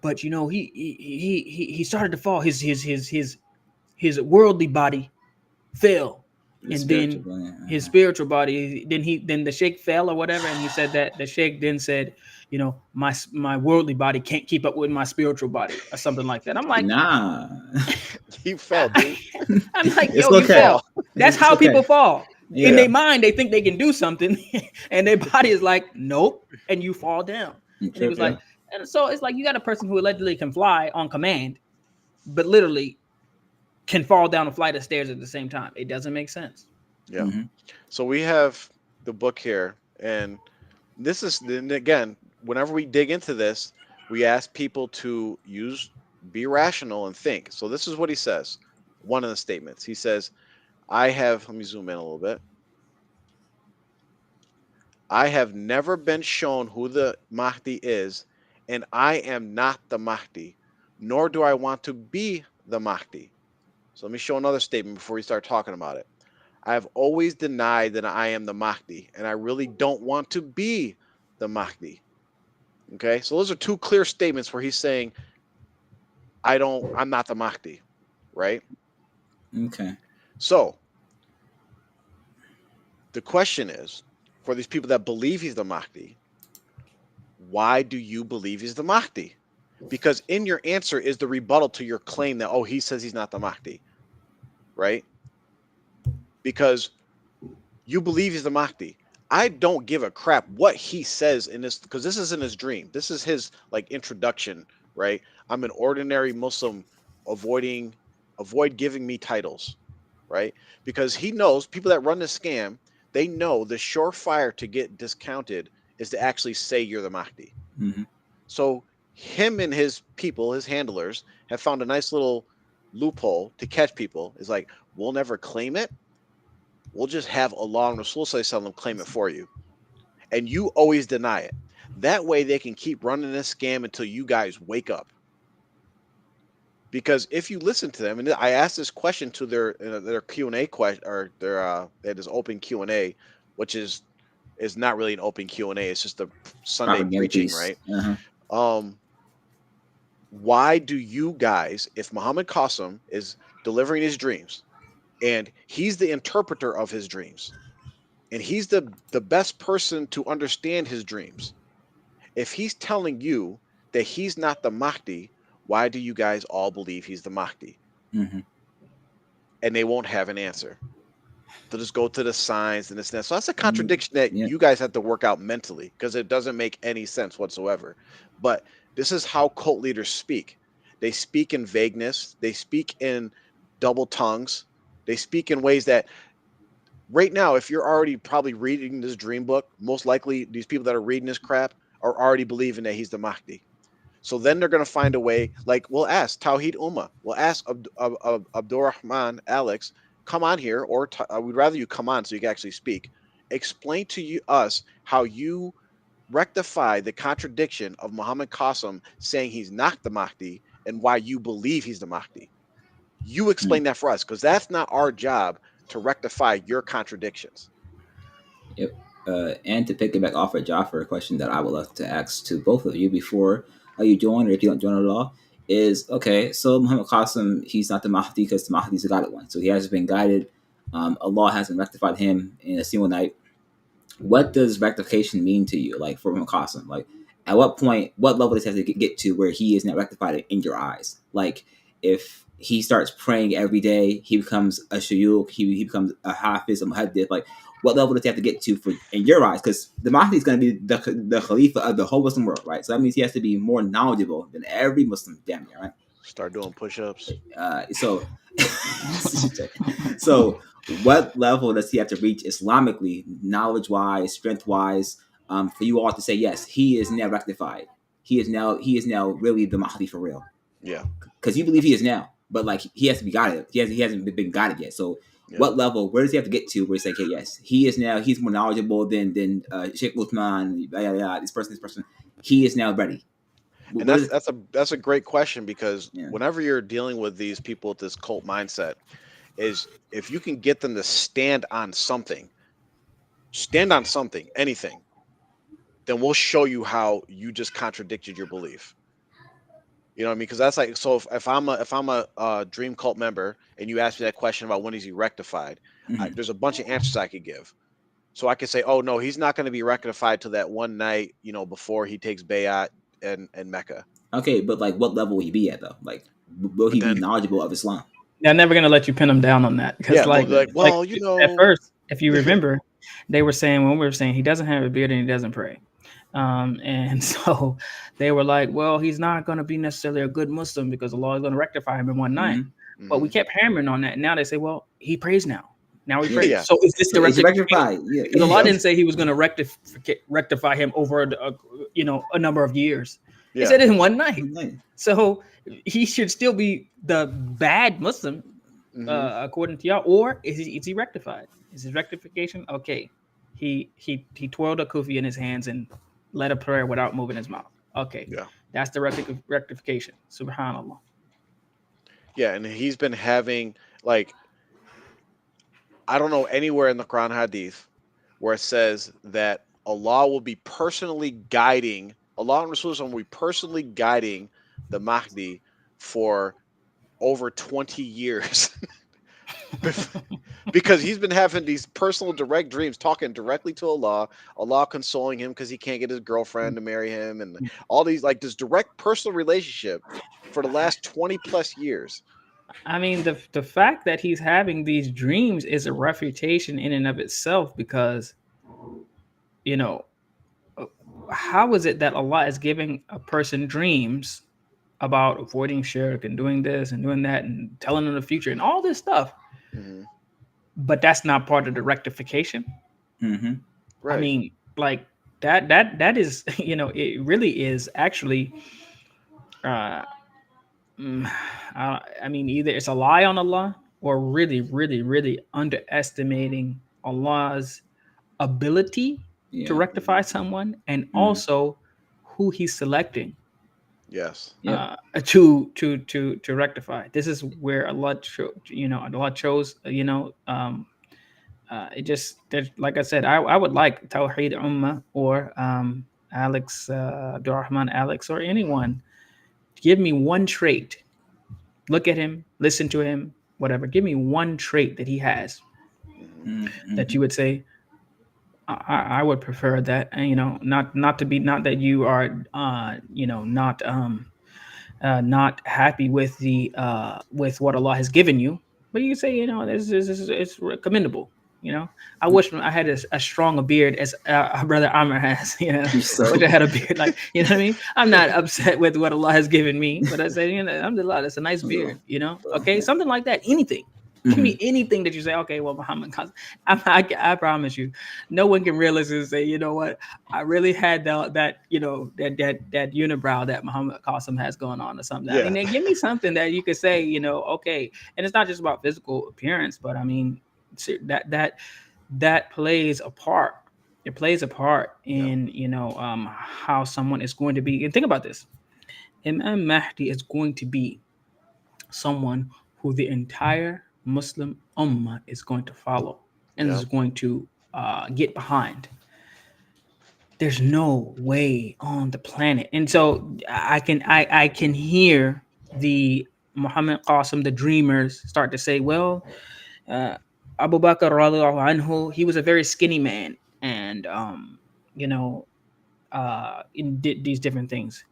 but he started to fall. His worldly body fell. His and spiritual then body. his spiritual body, then the sheikh fell or whatever, and he said that the sheikh then said, my worldly body can't keep up with my spiritual body or something like that. I'm like, Nah, He fell, dude. I'm like, it's yo, He you okay. fell. fall. That's It's how okay. people fall. In Yeah. their mind, they think they can do something, and their body is like, nope, and you fall down. And he Trip. was Yeah. like, and so it's like you got a person who allegedly can fly on command, but literally can fall down a flight of stairs at the same time. It doesn't make sense. Yeah. Hmm. So we have the book here, and this is then again, whenever we dig into this, we ask people to be rational and think. So this is what he says. One of the statements. He says, let me zoom in a little bit. I have never been shown who the Mahdi is, and I am not the Mahdi, nor do I want to be the Mahdi. So let me show another statement before we start talking about it. I have always denied that I am the Mahdi, and I really don't want to be the Mahdi. Okay, so those are two clear statements where he's saying, I'm not the Mahdi, right? Okay. So the question is, for these people that believe he's the Mahdi, why do you believe he's the Mahdi? Because in your answer is the rebuttal to your claim that, oh, he says he's not the Mahdi, right? Because you believe he's the Mahdi. I don't give a crap what he says in this, because this isn't his dream. This is his like introduction, right? I'm an ordinary Muslim avoiding avoid giving me titles, right? Because he knows people that run this scam, they know the surefire to get discounted is to actually say you're the Mahdi. Hmm. So him and his people, his handlers, have found a nice little loophole to catch people. Is like, we'll never claim it. We'll just have Allah and Rasul Sallallahu claim it for you. And you always deny it. That way they can keep running this scam until you guys wake up. Because if you listen to them, and I asked this question to their Q&A question, or they had this open Q&A, which is not really an open Q&A. It's just a Sunday Propaganda preaching, piece. right? Uh-huh. Um, why do you guys, if Muhammad Qasim is delivering his dreams and he's the interpreter of his dreams and he's the best person to understand his dreams, if he's telling you that he's not the Mahdi, why do you guys all believe he's the Mahdi? Hmm. And they won't have an answer. They'll just go to the signs and this and that. So that's a contradiction that Yeah. you guys have to work out mentally because it doesn't make any sense whatsoever. But this is how cult leaders speak. They speak in vagueness. They speak in double tongues. They speak in ways that right now, if you're already probably reading this dream book, most likely these people that are reading this crap are already believing that he's the Mahdi. So then they're going to find a way, like we'll ask Tawhid Ummah, we'll ask Abdurrahman, Alex, come on here, or we'd rather you come on so you can actually speak. Explain to us how you rectify the contradiction of Muhammad Qasim saying he's not the Mahdi and why you believe he's the Mahdi. You Mm. explain that for us because that's not our job to rectify your contradictions. Yep. And to pick it back off of Jaffer, a question that I would love to ask to both of you before you join, or if you don't join at all, is okay. So Muhammad Qasim, he's not the Mahdi because the Mahdi's the guided one. So he hasn't been guided. Allah hasn't rectified him in a single night. What does rectification mean to you, like for Muhammad Qasim? Like, at what point, what level does he have to get to where he is not rectified in your eyes? Like, if he starts praying every day, he becomes a shayukh, he becomes a hafiz, a muhaddith. Like, what level does he have to get to for in your eyes? Because the Mahdi is going to be the Khalifa of the whole Muslim world, right? So that means he has to be more knowledgeable than every Muslim, damn near, right? Start doing push-ups. So, so what level does he have to reach Islamically, knowledge-wise, strength-wise, for you all to say yes, he is now rectified. He is now really the Mahdi for real. Yeah. Because you believe he is now, but like he has to be guided. He hasn't been guided yet. So Yeah. what level? Where does he have to get to? Where he's like, okay, yes, he is now. He's more knowledgeable than Sheikh Uthman. This person. He is now ready. And What is? that's a great question because Yeah. whenever you're dealing with these people with this cult mindset, is if you can get them to stand on something, anything, then we'll show you how you just contradicted your belief. You know what I mean? Because that's like, so if I'm a dream cult member and you ask me that question about when is he rectified, Mhm. there's a bunch of answers I could give. So I could say, oh no, he's not going to be rectified till that one night, before he takes bayat and Mecca. Okay, but like, what level will he be at though? Like, will But he be then, knowledgeable of Islam? They're never gonna let you pin them down on that because, yeah, they'll be like, like well, at first, if you remember, they were saying when we were saying he doesn't have a beard and he doesn't pray, and so they were like, well, he's not gonna be necessarily a good Muslim because the law is gonna rectify him in one night. Mhm. But we mhm. kept hammering on that, and now they say, well, he prays now. Now he Yeah. prays. Yeah, So is this So the it's rectification? rectified. Yeah. Because Allah yep, didn't say he was going to rectify him over a number of years. He yeah, said it in one night. Mhm. So he should still be the bad Muslim hmm according to y'all, or is he rectified? Is his rectification okay? He twirled a kufi in his hands and led a prayer without moving his mouth. Okay, yeah, that's the rectification. Subhanallah. yeah. And he's been having, like, I don't know anywhere in the Quran Hadith where it says that Allah will be personally guiding, Allah and Rasulullah will be personally guiding the Mahdi for over 20 years. Because he's been having these personal direct dreams, talking directly to Allah, Allah consoling him because he can't get his girlfriend to marry him, and all these, like, this direct personal relationship for the last 20 plus years. I mean, the fact that he's having these dreams is a refutation in and of itself because you know how is it that Allah is giving a person dreams about avoiding shirk and doing this and doing that and telling them the future and all this stuff, hmm but that's not part of the rectification? Mhm. I Right. mean, like that is it really is actually. Uh, mm, I mean, either it's a lie on Allah or really, really, really underestimating Allah's ability to Yeah. rectify someone and Mhm. also who he's selecting Yes. Yep. to rectify. This is where Allah chose. It just like I said, I would like Tawheed Ummah or Alex Abdurrahman Alex or anyone. Give me one trait. Look at him, listen to him, whatever. Give me one trait that he has hmm that you Mhm. would say, I would prefer that. And, not to be, not that you are, not happy with the with what Allah has given you, but you say, this is it's commendable. I wish I had as strong a beard as our brother Amr has. You I wish I so. had a beard like I mean. I'm not upset with what Allah has given me, but I say, alhamdulillah, that's a nice beard. Okay, Yeah. something like that. Anything. Give me Mhm. anything that you say. Okay, well, Muhammad, I promise you, no one can realistically say, you know what, I really had that unibrow that Muhammad Qasim has going on or something. I mean, Yeah. they give me something that you could say, okay, and it's not just about physical appearance, but I mean that plays a part. It plays a part Yeah. in how someone is going to be. And think about this: Imam Mahdi is going to be someone who the entire Muslim Ummah is going to follow and Yeah. is going to get behind. There's no way on the planet. And so I can hear the Muhammad Qasim, the dreamers, start to say, well, uh, Abu Bakr radiallahu anhu, he was a very skinny man, and you know, these different things.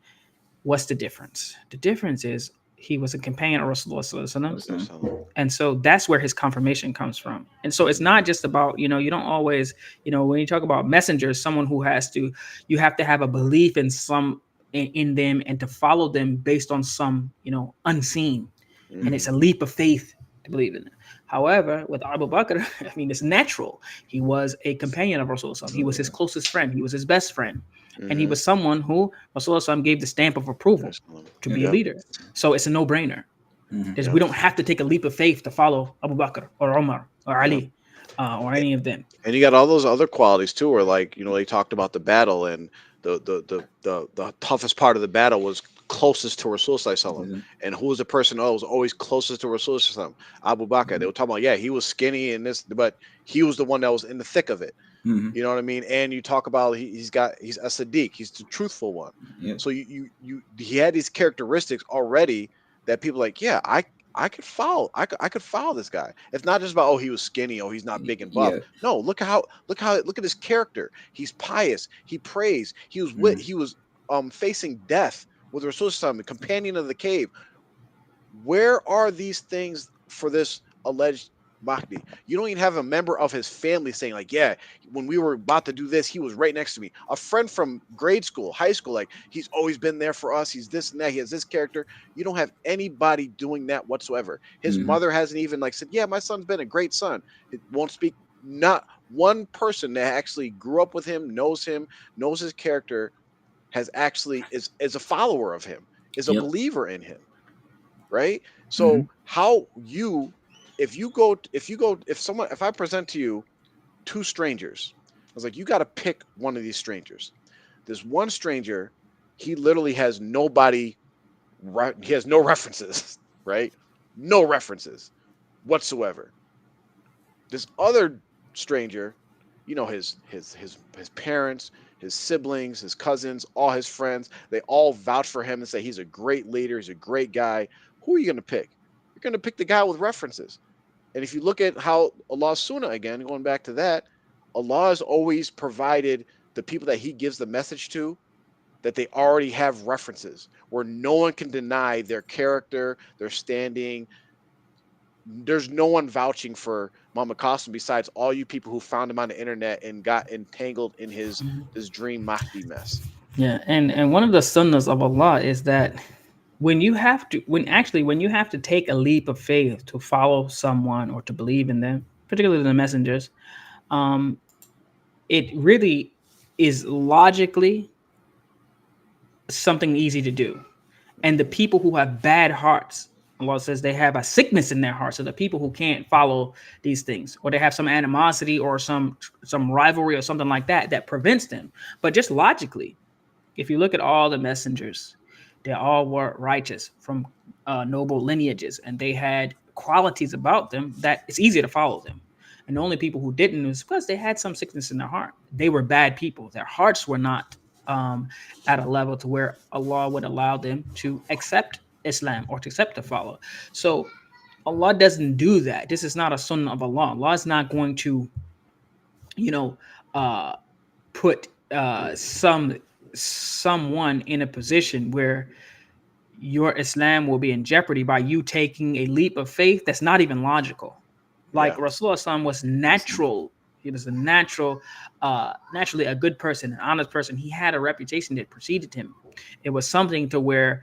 What's the difference? The difference is he was a companion of Rasulullah Sallallahu Alaihi Wasallam, Yes, Listen. hello. and so that's where his confirmation comes from. And so it's not just about, you don't always, when you talk about messengers, someone who has to, you have to have a belief in in them and to follow them based on some, unseen. And hmm it's a leap of faith to believe in it. However, with Abu Bakr, I mean, it's natural. He was a companion of Rasulullah. He was his closest friend. He was his best friend. And he hmm was someone who Rasulullah gave the stamp of approval Yes, hello. to be a Yep. Yep. leader. So it's a no-brainer. Mhm. We Yep. don't have to take a leap of faith to follow Abu Bakr or Umar or Yep. Ali or any of them. And you got all those other qualities too, where, like, they talked about the battle, and the toughest part of the battle was closest to Rasul, Listen. and who was the person that was always closest to Rasul? Abu Bakr. They were talking about, yeah, he was skinny and this, but he was the one that was in the thick of it. Hmm. You know what I mean? And you talk about he's a Sadiq, he's the truthful one. Yep. So he had these characteristics already that people like, yeah, I could follow this guy. It's not just about, oh, he was skinny, oh, he's not big and buff. Yeah. No, look at his character. He's pious, he prays, Hmm. he was facing death with Rasul, the companion of the cave. Where are these things for this alleged Mahdi? You don't even have a member of his family saying, like, yeah, when we were about to do this, he was right next to me. A friend from grade school, high school, like, he's always been there for us. He's this and that. He has this character. You don't have anybody doing that whatsoever. His Hmm. mother hasn't even, like, said, yeah, my son's been a great son. It won't speak. Not one person that actually grew up with him, knows his character, has actually is a follower of him, is a Yep. believer in him, right? Hmm. So how you if I present to you two strangers, I was like, you got to pick one of these strangers. This one stranger, he literally has nobody, he has no references, right? No references whatsoever. This other stranger, his parents, his siblings, his cousins, all his friends, they all vouch for him and say he's a great leader, he's a great guy. Who are you going to pick? You're going to pick the guy with references. And if you look at how Allah's Sunnah, again, going back to that, Allah has always provided the people that He gives the message to that they already have references where no one can deny their character, their standing. There's no one vouching for Muhammad Qasim besides all you people who found him on the internet and got entangled in his Mhm. this dream Mahdi mess. Yeah, and one of the sunnahs of Allah is that when you have to take a leap of faith to follow someone or to believe in them, particularly the messengers, um, it really is logically something easy to do. And the Hmm. people who have bad hearts, Allah says they have a sickness in their hearts. So the people who can't follow these things, or they have some animosity or some rivalry or something like that that prevents them. But just logically, if you look at all the messengers, they all were righteous from noble lineages, and they had qualities about them that it's easier to follow them. And the only people who didn't was because they had some sickness in their heart. They were bad people. Their hearts were not um, at a level to where Allah would allow them to accept Islam or to accept to follow. So Allah doesn't do that. This is not a sunnah of Allah. Allah is not going to, you know, uh, put someone in a position where your Islam will be in jeopardy by you taking a leap of faith that's not even logical. Like Yeah, Rasulullah was natural. He was a natural, naturally a good person, an honest person. He had a reputation that preceded him. It was something to where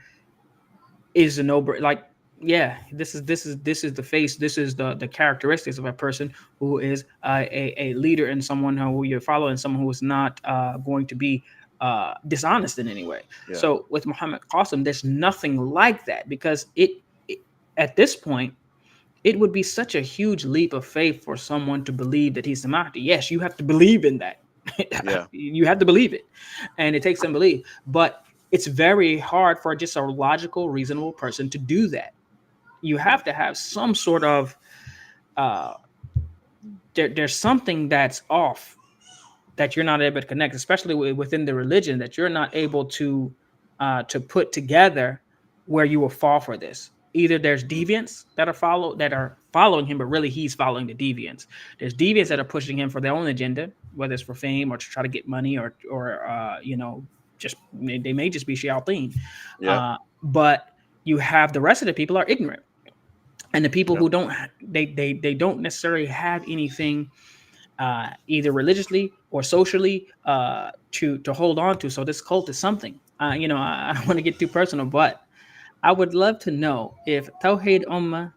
is a no like yeah, this is the face, this is the characteristics of a person who is a leader and someone who you're following, someone who is not going to be dishonest in any way. yeah, So with Muhammad Qasim, there's nothing like that because it at this point it would be such a huge leap of faith for someone to believe that he's the Mahdi. Yes, you have to believe in that. yeah, You have to believe it, and it takes some belief. But it's very hard for just a logical, reasonable person to do that. You yeah, have to have some sort of uh, there's something that's off that you're not able to connect, especially within the religion, that you're not able to put together where you will fall for this. Either there's deviants that are following him, but really he's following the deviants. There's deviants that hmm, are pushing him for their own agenda, whether it's for fame or to try to get money or just they may just be shayateen. yeah, But you have the rest of the people are ignorant, and the people yeah, who don't they don't necessarily have anything either religiously or socially to hold on to. So this cult is something. I don't want to get too personal, but I would love to know if Tawheed Ummah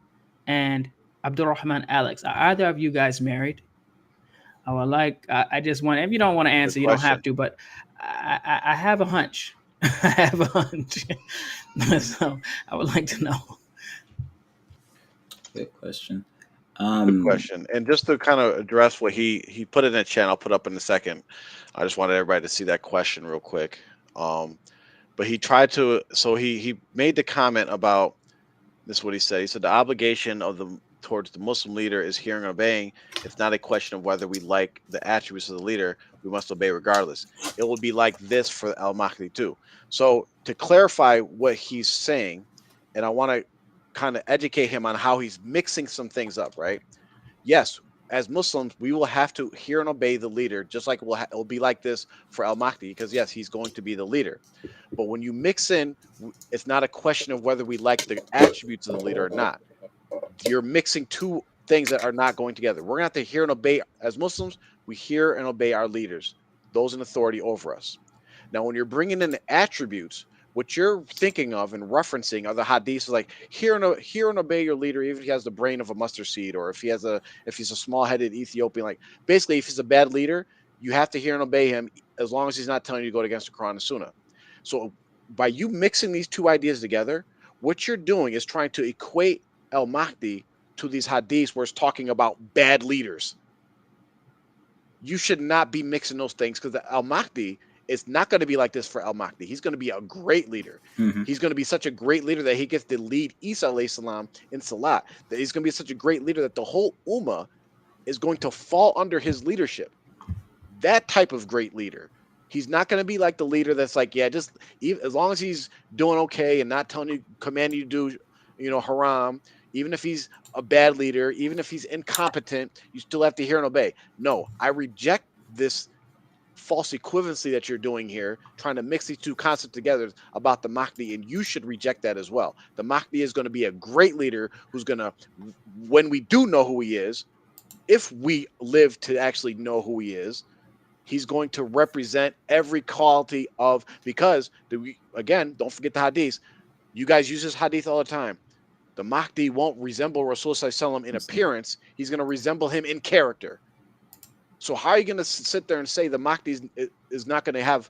and Abdurrahman Alex are either of you guys married? I would like. I just want. If you don't want to good answer, you don't have question. to. But I have a hunch. I have a hunch. So I would like to know. Good question. Good Um, question. And just to kind of address what he put in the chat, I'll put up in a second. I just wanted everybody to see that question real quick. Um, but he tried to, so he made the comment about this. Is what he said. He said the obligation of the towards the Muslim leader is hearing and obeying. It's not a question of whether we like the attributes of the leader. We must obey regardless. It will be like this for Al Mahdi too. So to clarify what he's saying, and I want to kind of educate him on how he's mixing some things up, right? Yes, as Muslims, we will have to hear and obey the leader, just like it will be like this for Al Mahdi, because yes, he's going to be the leader. But when you mix in, it's not a question of whether we like the attributes of the leader or not. You're mixing two things that are not going together. We're going to have to hear and obey as Muslims. We hear and obey our leaders, those in authority over us. Now, when you're bringing in the attributes, what you're thinking of and referencing are the hadiths like hear and obey your leader, even if he has the brain of a mustard seed, or if he's a small-headed Ethiopian. Like basically, if he's a bad leader, you have to hear and obey him as long as he's not telling you to go against the Quran and Sunnah. So by you mixing these two ideas together, what you're doing is trying to equate Al Mahdi to these hadiths where it's talking about bad leaders. You should not be mixing those things, because Al Mahdi is not going to be like this for Al Mahdi. He's going to be a great leader. Mm-hmm. He's going to be such a great leader that he gets to lead Isa alayhi salam in Salat. That he's going to be such a great leader that the whole Ummah is going to fall under his leadership. That type of great leader. He's not going to be like the leader that's like, yeah, just as long as he's doing okay and not telling you, commanding you to do, haram, even if he's a bad leader, even if he's incompetent, you still have to hear and obey. No, I reject this false equivalency that you're doing here, trying to mix these two concepts together about the Mahdi, and you should reject that as well. The Mahdi is going to be a great leader who's going to, when we do know who he is, if we live to actually know who he is, he's going to represent every quality of, because again, don't forget the hadith. You guys use this hadith all the time. The Mahdi won't resemble Rasulullah in appearance. He's going to resemble him in character. So how are you going to sit there and say the Mahdi is not going to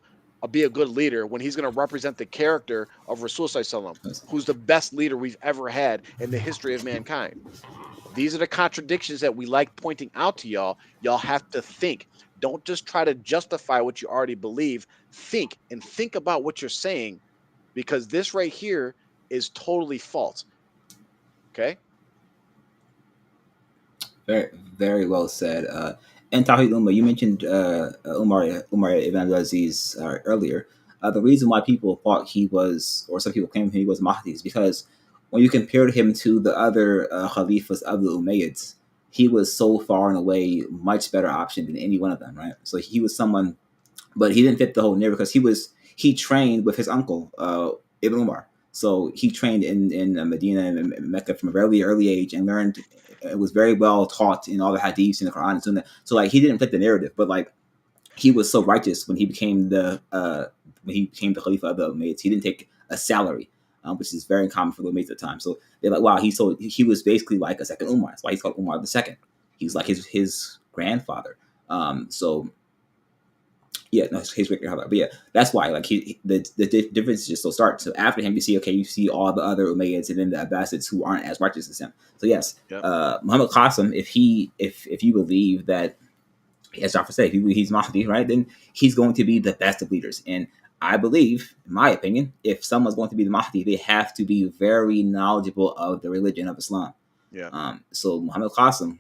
be a good leader when he's going to represent the character of Rasulullah, who's the best leader we've ever had in the history of mankind? These are the contradictions that we like pointing out to y'all. Y'all have to think. Don't just try to justify what you already believe. Think about what you're saying, because this right here is totally false. Okay? Very, very well said. And Tawhid Umar, you mentioned Umar Ibn Aziz earlier. The reason why people thought he was, or some people claim he was Mahdi, is because when you compared him to the other Khalifas of the Umayyads, he was so far and away much better option than any one of them, right? So he was someone, but he didn't fit the whole narrative because he trained with his uncle Ibn Umar. So he trained in Medina and Mecca from a very early age and learned. It was very well taught in all the hadiths in the Quran and Sunnah. So like he didn't fit the narrative, but like he was so righteous when he became the Khalifa of the Umayyads. He didn't take a salary, which is very common for the Umayyads at the time. So they're like, wow, he was basically like a second Umar. That's why he's called Umar the second. He was like his grandfather. So yeah, no, his great grandfather. But yeah, that's why like the difference is just so stark. So after him, you see all the other Umayyads and then the Abbasids who aren't as righteous as him. So yes, yep. Muhammad Qasim, if you believe that, as Jafar said, if he's Mahdi, right, then he's going to be the best of leaders. And I believe, in my opinion, if someone's going to be the Mahdi, they have to be very knowledgeable of the religion of Islam. Yeah. So Muhammad Qasim.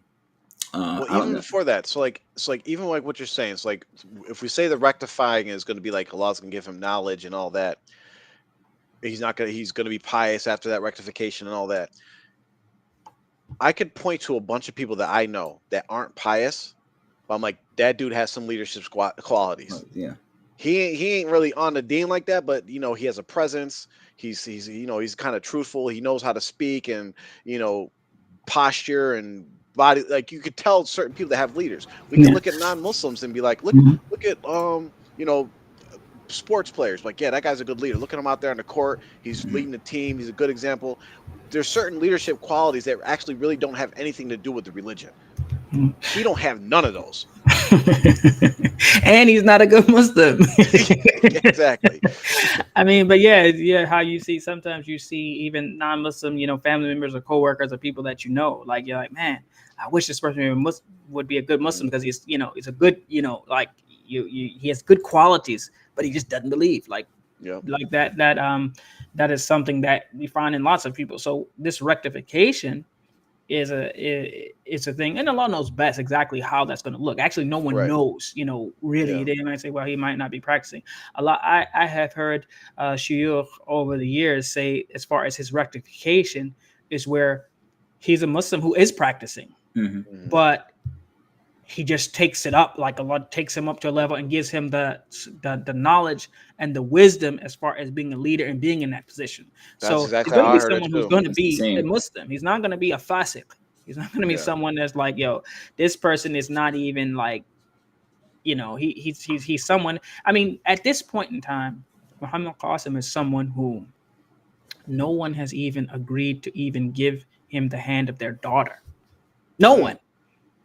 Well, even before that, so even like what you're saying, it's like if we say the rectifying is going to be like Allah's going to give him knowledge and all that, he's going to be pious after that rectification and all that. I could point to a bunch of people that I know that aren't pious, but I'm like, that dude has some leadership qualities. Yeah. He ain't really on the deen like that, but he has a presence. He's kind of truthful. He knows how to speak and posture and body. Like you could tell certain people that have leaders. We can look at non-Muslims and be like, look at sports players. Like, yeah, that guy's a good leader. Look at him out there on the court. He's leading the team. He's a good example. There's certain leadership qualities that actually really don't have anything to do with the religion. We don't have none of those. And he's not a good Muslim. Exactly. I mean, but yeah, how you see, sometimes you see even non-Muslim, family members or coworkers or people that like, you're like, man, I wish this person would be a good Muslim because he's a good, like he has good qualities, but he just doesn't believe. Like, like that is something that we find in lots of people. So this rectification is a thing, and Allah knows best exactly how that's going to look. Actually, no one Right. knows. Really, Yeah. they might say, well, he might not be practicing a lot. I have heard shuyukh over the years say, as far as his rectification is where he's a Muslim who is practicing, Hmm. Mhm. but he just takes it up, like Allah takes him up to a level and gives him the knowledge and the wisdom as far as being a leader and being in that position. That's So he's exactly going how to I be heard it someone who's too. going to It's the be a same. Muslim. He's not going to be a fasik. He's not going to be Yeah. someone that's like, yo, this person is not even like, he's someone. I mean, at this point in time, Muhammad Qasim is someone who no one has even agreed to even give him the hand of their daughter. No Mm. one.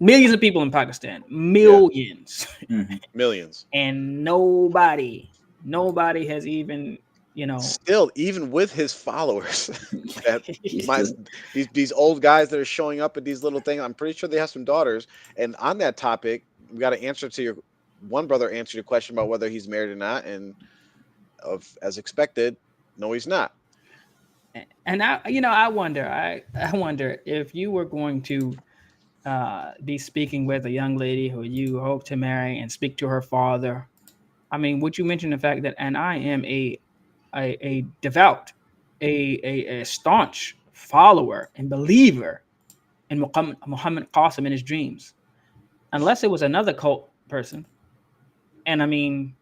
Millions of people in Pakistan, Yeah. millions, Hmm. Millions. and nobody has even, you know, Still, even with his followers, that He's my still. these old guys that are showing up at these little things, I'm pretty sure they have some daughters. And on that topic, we got to answer to your one brother answered your question about whether he's married or not, and of as expected, no, he's not. and I wonder if you were going to be speaking with a young lady who you hope to marry and speak to her father. I mean, would you mention the fact that, and I am a devout, a staunch follower and believer in Muhammad Qasim in his dreams, unless it was another cult person. And I mean,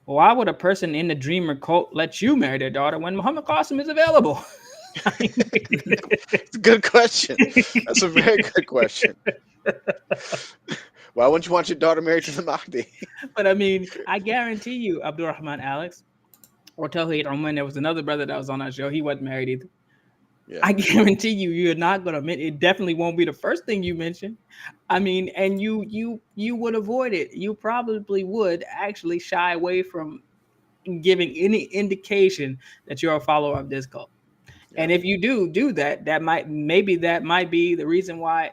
why would a person in the dreamer cult let you marry their daughter when Muhammad Qasim is available? I mean, It's a good question. That's a very good question. Why wouldn't you want your daughter married to the Mahdi? but I mean, I guarantee you, Abdurrahman Alex or Tawheed Oman, there was another brother that was on our show. He wasn't married either. Yeah. I guarantee you, you're not gonna admit it. Definitely won't be the first thing you mention. I mean, and you would avoid it. You probably would actually shy away from giving any indication that you're a follower of this cult. Yeah. And if you do that, that might be the reason why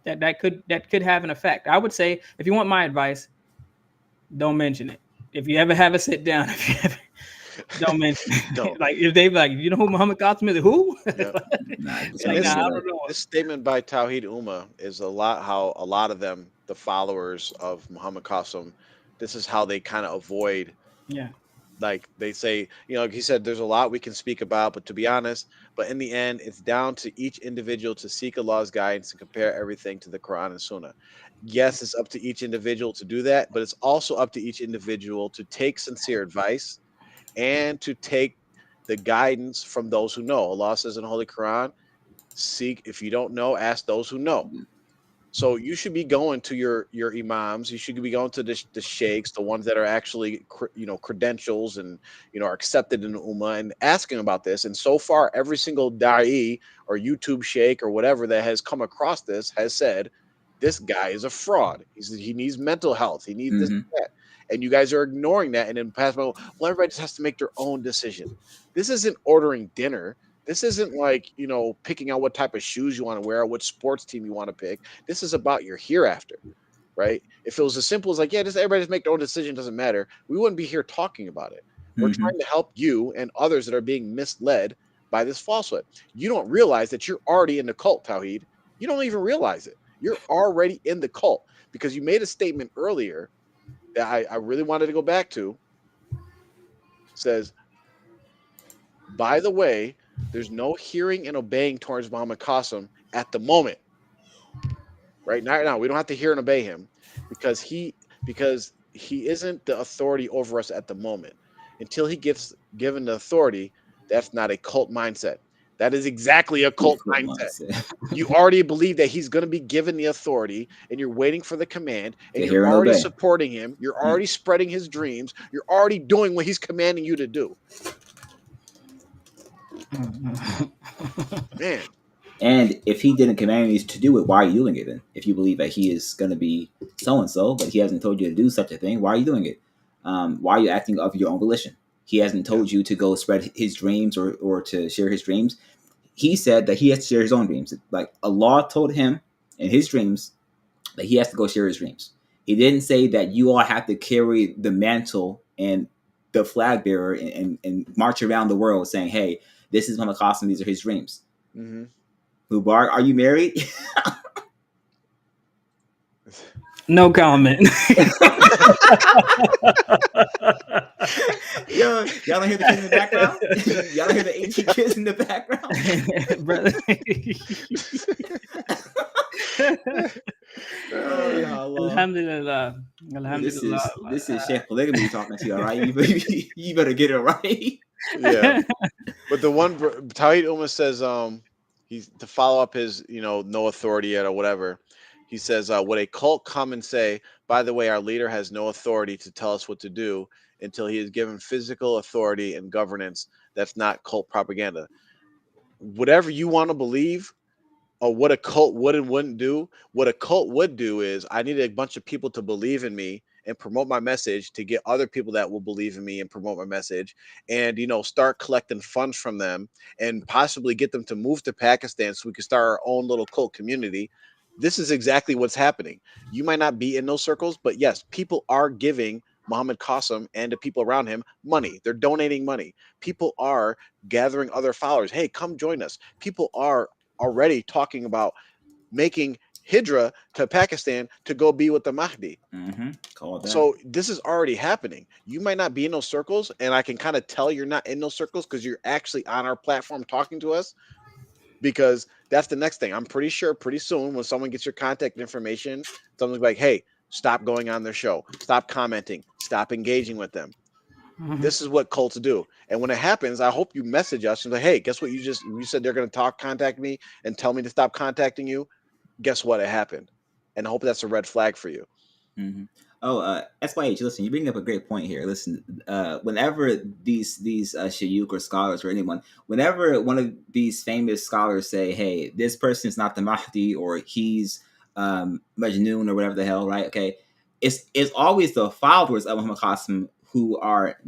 that could have an effect. I would say, if you want my advice, don't mention it. If you ever have a sit down, if you ever, don't mention it. Don't. Like if they be like, you know who Muhammad Qasim is? Who? Yeah. Nah, just You're And like, don't nah, bring this I it up. don't know. this statement by Tawhid Ummah is a lot how a lot of them, the followers of Muhammad Qasim, this is how they kind of avoid, Yeah. like they say, like he said, there's a lot we can speak about, but to be honest, but in the end, it's down to each individual to seek Allah's guidance and compare everything to the Quran and Sunnah. Yes, it's up to each individual to do that, but it's also up to each individual to take sincere advice and to take the guidance from those who know. Allah says in the Holy Quran, seek, if you don't know, ask those who know. So you should be going to your imams. You should be going to the sheikhs, the ones that are actually credentials and are accepted in the ummah, and asking about this. And so far, every single da'i or YouTube sheikh or whatever that has come across this has said this guy is a fraud. He needs mental health. He needs this Hmm. and that. And you guys are ignoring that. And then pass, well, everybody just has to make their own decision. This isn't ordering dinner. This isn't like, picking out what type of shoes you want to wear, or what sports team you want to pick. This is about your hereafter, right? If it was as simple as like, yeah, just everybody just make their own decision, doesn't matter, we wouldn't be here talking about it. We're Hmm. trying to help you and others that are being misled by this falsehood. You don't realize that you're already in the cult, Tawheed. You don't even realize it. You're already in the cult because you made a statement earlier that I really wanted to go back to. Says, by the way, there's no hearing and obeying towards Muhammad Qasim at the moment. Right now, we don't have to hear and obey him because he isn't the authority over us at the moment. Until he gets given the authority, that's not a cult mindset. That is exactly a cult Cool mindset. mindset. You already believe that he's going to be given the authority, and you're waiting for the command, and To you're hear and already obey. supporting him. You're Yeah. already spreading his dreams. You're already doing what he's commanding you to do. Man, And if he didn't command you to do it, why are you doing it then? If you believe that he is going to be so and so, but he hasn't told you to do such a thing, why are you doing it? Why are you acting of your own volition? He hasn't yeah, told you to go spread his dreams or to share his dreams. He said that he has to share his own dreams. Like Allah told him in his dreams that he has to go share his dreams. He didn't say that you all have to carry the mantle and the flag bearer and march around the world saying, hey, this is Muhammad Qasim, these are his dreams. hmm Mubarak, are you married? No comment. Yo, y'all don't hear the kids in the background? Y'all don't hear the 18 kids in the background? Brother. Oh, ya Allah. Alhamdulillah. This Alhamdulillah. is Chef Polygamy talking to you, all right? You better get it right. Yeah. But the one Tawhid Ummah says, he's to follow up his, no authority yet or whatever. He says, would a cult come and say, by the way, our leader has no authority to tell us what to do until he is given physical authority and governance? That's not cult propaganda. Whatever you want to believe, or what a cult would and wouldn't do. What a cult would do is I need a bunch of people to believe in me and promote my message to get other people that will believe in me and promote my message, and start collecting funds from them and possibly get them to move to Pakistan so we can start our own little cult community. This is exactly what's happening. You might not be in those circles, but yes, people are giving Muhammad Qasim and the people around him money. They're donating money. People are gathering other followers. Hey, come join us. People are already talking about making Hijra to Pakistan to go be with the Mahdi. Call that. So this is already happening. You might not be in those circles, and I can kind of tell you're not in those circles because you're actually on our platform talking to us. Because that's the next thing. I'm pretty sure pretty soon when someone gets your contact information, someone's like, "Hey, stop going on their show, stop commenting, stop engaging with them." This is what cults do. And when it happens, I hope you message us and say, "Hey, guess what? You said they're going to contact me and tell me to stop contacting you. Guess what? It happened." And I hope that's a red flag for you. Oh, SYH, listen, you bring up a great point here. Listen, whenever these shayukh or scholars or anyone, whenever one of these famous scholars say, "Hey, this person is not the Mahdi," or he's Majnun or whatever the hell, right? Okay, it's always the followers of Muhammad Qasim who are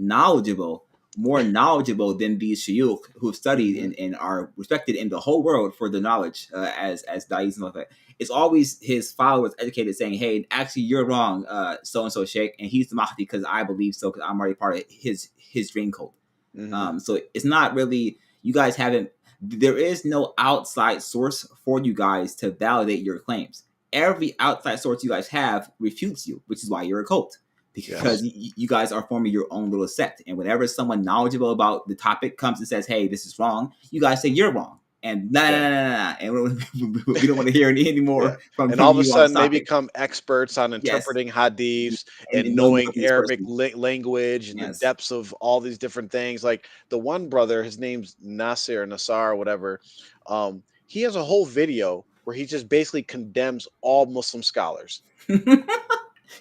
more knowledgeable than these shayukh who've studied and are respected in the whole world for their knowledge as da'is and all that. It's always his followers educated saying, "Hey, actually, you're wrong, so and so sheikh, and he's the Mahdi because I believe so because I'm already part of his dream cult." So it's not really, you guys haven't. There is no outside source for you guys to validate your claims. Every outside source you guys have refutes you, which is why you're a cult. Because you guys are forming your own little sect, and whenever someone knowledgeable about the topic comes and says, "Hey, this is wrong," you guys say you're wrong. And nah, and we don't want to hear any more and all of a you on sudden this they topic. become experts on Yes. interpreting hadiths and know more knowing for this Arabic person. language and the Yes. depths of all these different things. Like the one brother, his name's Nassar or whatever. He has a whole video where he just basically condemns all Muslim scholars.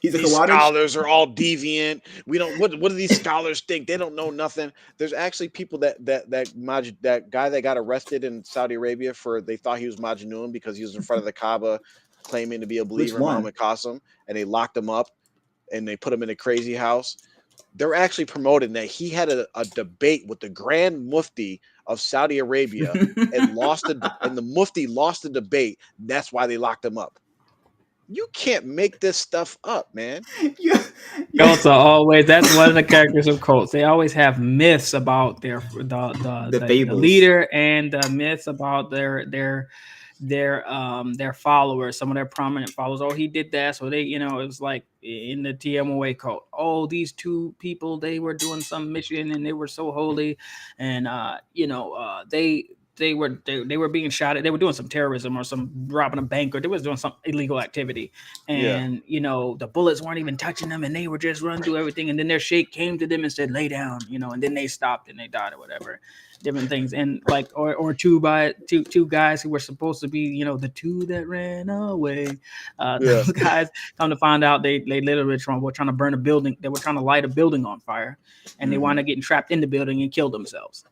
He's a These Khawarij. scholars are all deviant. We don't. What do these scholars think? They don't know nothing. There's actually people that guy that got arrested in Saudi Arabia for they thought he was Majnun because he was in front of the Kaaba claiming to be a Which believer in one? Muhammad Qasim, and they locked him up and they put him in a crazy house. They're actually promoting that he had a debate with the Grand Mufti of Saudi Arabia and and the Mufti lost the debate. That's why they locked him up. You can't make this stuff up, man. yeah. Cults are always, that's one of the characters of cults. They always have myths about the fables. leader and myths about their followers, some of their prominent followers. Oh, he did that. So it was like in the TMOA cult. Oh, these two people, they were doing some mission and they were so holy. And they were being shot at. They were doing some terrorism or some robbing a bank, or they was doing some illegal activity. And the bullets weren't even touching them, and they were just running through everything. And then their sheikh came to them and said, "Lay down," and then they stopped and they died or whatever. Different things. And like or two guys who were supposed to be, the two that ran away. Those guys, come to find out, they literally were trying to burn a building. They were trying to light a building on fire, and they wound up getting trapped in the building and killed themselves.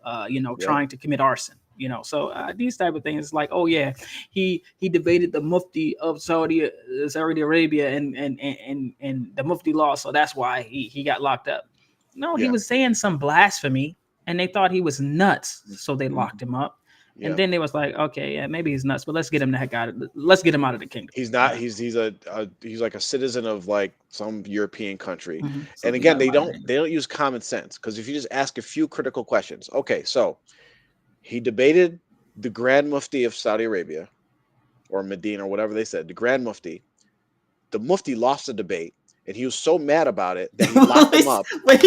Trying to commit arson. So these type of things, like, oh yeah, he debated the Mufti of Saudi Arabia, and the Mufti lost, so that's why he got locked up. No, he was saying some blasphemy, and they thought he was nuts, so they locked him up. And then they was like, okay, yeah, maybe he's nuts, but let's get him the heck out of let's get him out of the kingdom. He's not. He's like a citizen of like some European country. And again, they don't use common sense, because if you just ask a few critical questions, okay, so he debated the Grand Mufti of Saudi Arabia or Medina or whatever they said, the Grand Mufti, the Mufti lost the debate, and he was so mad about it that he locked him up. Wait,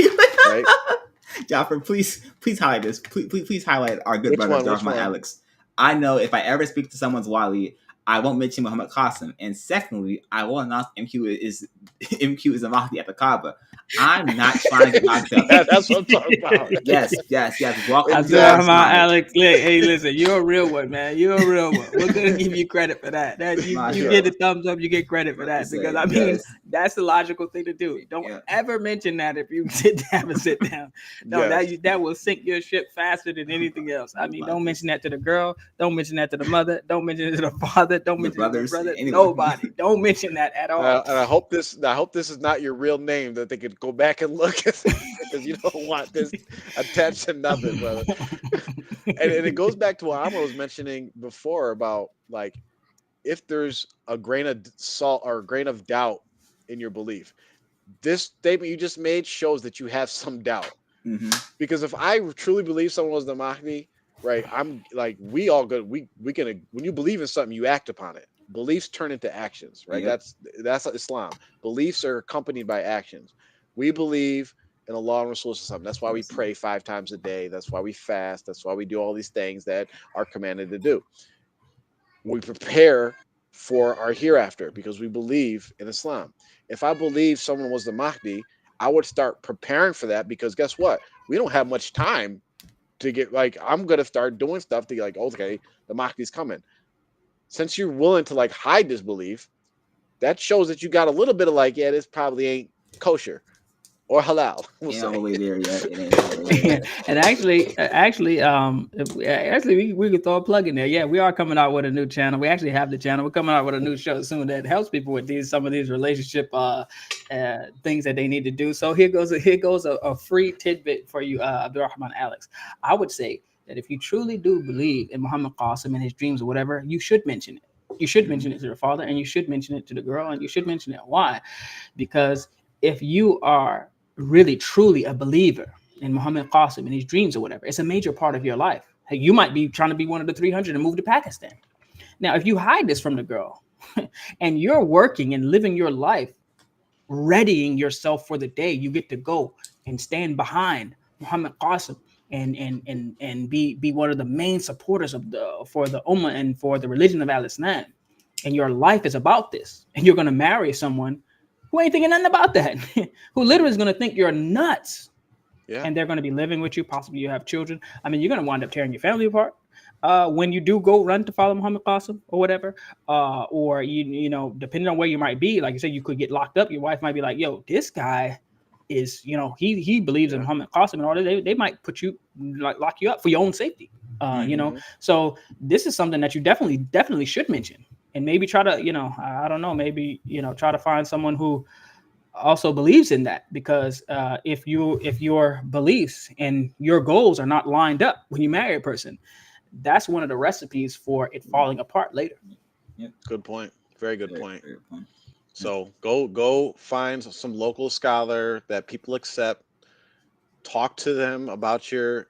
Right? Jaffer, please highlight this. Please highlight our good Which brother one? Which Abdurrahman one? Alex. I know if I ever speak to someone's wali, I won't mention Muhammad Qasim, and secondly, I will announce MQ is a Mahdi at the Kaaba. I'm not trying to get locked up. Yeah, that's what I'm talking about. Yes. Welcome to Abdurrahman Exactly. Alex, hey, listen, you're a real one, man. You're a real one. We're gonna give you credit for that. That you get a Mashallah. thumbs up, you get credit for About to that because say I mean yes. that's the logical thing to do. Don't Yeah, ever mention that if you sit down and sit down. No, Yes. that will sink your ship faster than anything else. I mean, about don't this. mention that to the girl. Don't mention that to the mother. Don't mention it to the father. Don't The mention it to the brothers, brother. anyone. Nobody. Don't mention that at all. And I hope this is not your real name that they could go back and look at because you don't want this attached to nothing, brother. And it goes back to what Amr was mentioning before about like if there's a grain of salt or a grain of doubt in your belief, this statement you just made shows that you have some doubt. Hmm. Because if I truly believe someone was the Mahdi, right, I'm like we all good. We can when you believe in something, you act upon it. Beliefs turn into actions, right? Yep. That's Islam. Beliefs are accompanied by actions. We believe in Allah and Rasul. That's why we pray 5 times a day. That's why we fast. That's why we do all these things that are commanded to do. We prepare for our hereafter because we believe in Islam. If I believe someone was the Mahdi, I would start preparing for that because guess what? We don't have much time to get like I'm gonna start doing stuff to get like, okay, the Mahdi's coming. Since you're willing to like hide this belief, that shows that you got a little bit of like, yeah, this probably ain't kosher or halal, we'll Ain't all the say. way there yet. It ain't all the way there yet. And actually, we could throw a plug in there. Yeah, we are coming out with a new channel. We actually have the channel. We're coming out with a new show soon that helps people with some of these relationship things that they need to do. So here goes a free tidbit for you, Abdurrahman Alex. I would say that if you truly do believe in Muhammad Qasim and his dreams or whatever, you should mention it. You should mention it to your father, and you should mention it to the girl, and you should mention it. Why? Because if you are really truly a believer in Muhammad Qasim and his dreams or whatever, it's a major part of your life. Hey, you might be trying to be one of the 300 and move to Pakistan. Now, if you hide this from the girl and you're working and living your life, readying yourself for the day you get to go and stand behind Muhammad Qasim and be one of the main supporters of the for the Ummah and for the religion of Al Islam, and your life is about this, and you're gonna marry someone who ain't thinking nothing about that, who literally is gonna think you're nuts, Yeah. and they're gonna be living with you. Possibly you have children. I mean, you're gonna wind up tearing your family apart. When you do go run to follow Muhammad Qasim or whatever, or you know, depending on where you might be, like you said, you could get locked up. Your wife might be like, "Yo, this guy is, you know, he believes in Yeah. Muhammad Qasim and all that." They might put you like lock you up for your own safety. You know, Mhm. so this is something that you definitely should mention, and maybe try to, you know, I don't know, maybe you know, try to find someone who also believes in that, because if your beliefs and your goals are not lined up when you marry a person, that's one of the recipes for it falling apart later. Yep. Good point. Very good Very, point. very fun. Yep. So go find some local scholar that people accept. Talk to them about your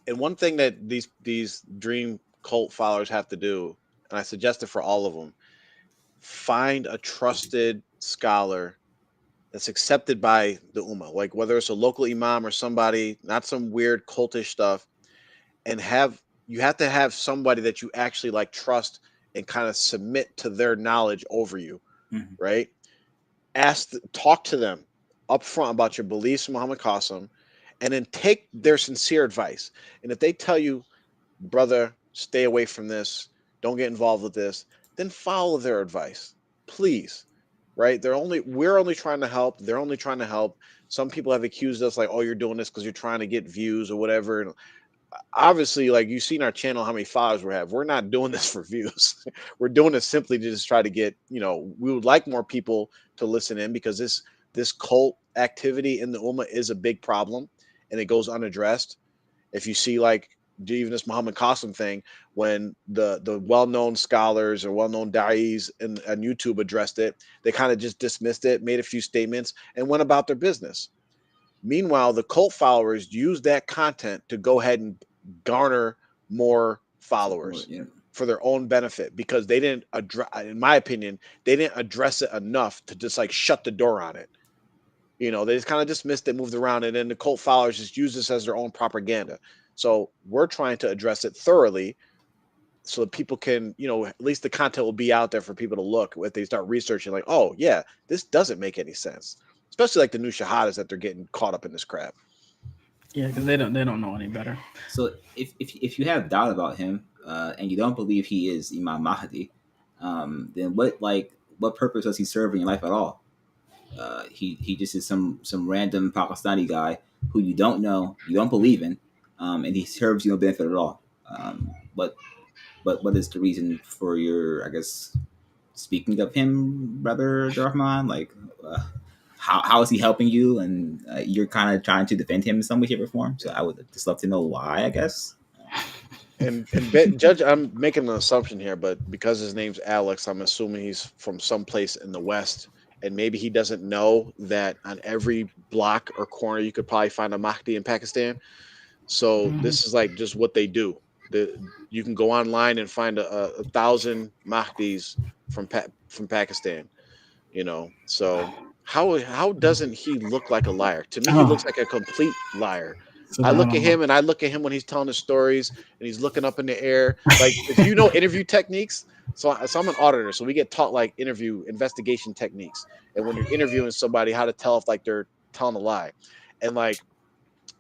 and one thing that these dream cult followers have to do, and I suggest it for all of them, find a trusted scholar that's accepted by the ummah, like whether it's a local imam or somebody, not some weird cultish stuff, and you have to have somebody that you actually like trust and kind of submit to their knowledge over you, Mhm. right? Talk to them up front about your beliefs in Muhammad Qasim, and then take their sincere advice. And if they tell you, brother, stay away from this, don't get involved with this, then follow their advice, please. Right? We're only trying to help. They're only trying to help. Some people have accused us like, oh, you're doing this because you're trying to get views or whatever. And obviously, like you've seen our channel, how many followers we have. We're not doing this for views. We're doing this simply to just try to get, we would like more people to listen in because this cult activity in the Ummah is a big problem and it goes unaddressed. If you see like even this Muhammad Qasim thing, when the well-known scholars or well-known da'is on YouTube addressed it, they kind of just dismissed it, made a few statements, and went about their business. Meanwhile, the cult followers use that content to go ahead and garner more Support, followers yeah. for their own benefit because they didn't address, in my opinion, they didn't address it enough to just like shut the door on it. They just kind of dismissed it, moved around, and then the cult followers just use this as their own propaganda. So we're trying to address it thoroughly so that people can, at least the content will be out there for people to look if they start researching, like, oh yeah, this doesn't make any sense. Especially like the new shahadas that they're getting caught up in this crap. Yeah, because they don't know any better. So if you have doubt about him, and you don't believe he is Imam Mahdi, then what purpose does he serve in your life at all? He just is some random Pakistani guy who you don't know, you don't believe in, and he serves you no benefit at all. What is the reason for your, I guess, speaking of him, brother Rahman? Like, how is he helping you? And you're kind of trying to defend him in some way, shape, or form. So I would just love to know why, I guess. And Judge, I'm making an assumption here, but because his name's Alex, I'm assuming he's from someplace in the West, and maybe he doesn't know that on every block or corner you could probably find a Mahdi in Pakistan. So Mhm. this is like just what they do. You can go online and find a thousand Mahdis from Pakistan. So how doesn't he look like a liar? To me, he Oh, looks like a complete liar. I look at subhanallah. him and I look at him when he's telling his stories and he's looking up in the air. Like if you know interview techniques, so I'm an auditor, so we get taught like interview investigation techniques. And when you're interviewing somebody, how to tell if like they're telling a lie. And like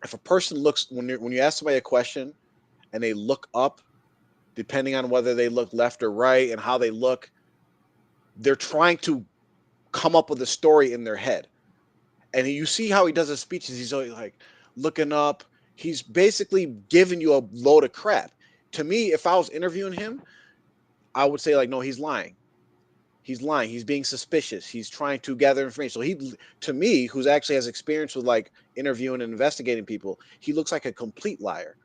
if a person looks when you ask somebody a question and they look up, depending on whether they look left or right and how they look, they're trying to come up with a story in their head. And you see how he does his speeches. He's always like looking up. He's basically giving you a load of crap. To me, if I was interviewing him, I would say like, no, he's lying. He's lying. He's being suspicious. He's trying to gather information. So to me, who's actually has experience with like interviewing and investigating people, he looks like a complete liar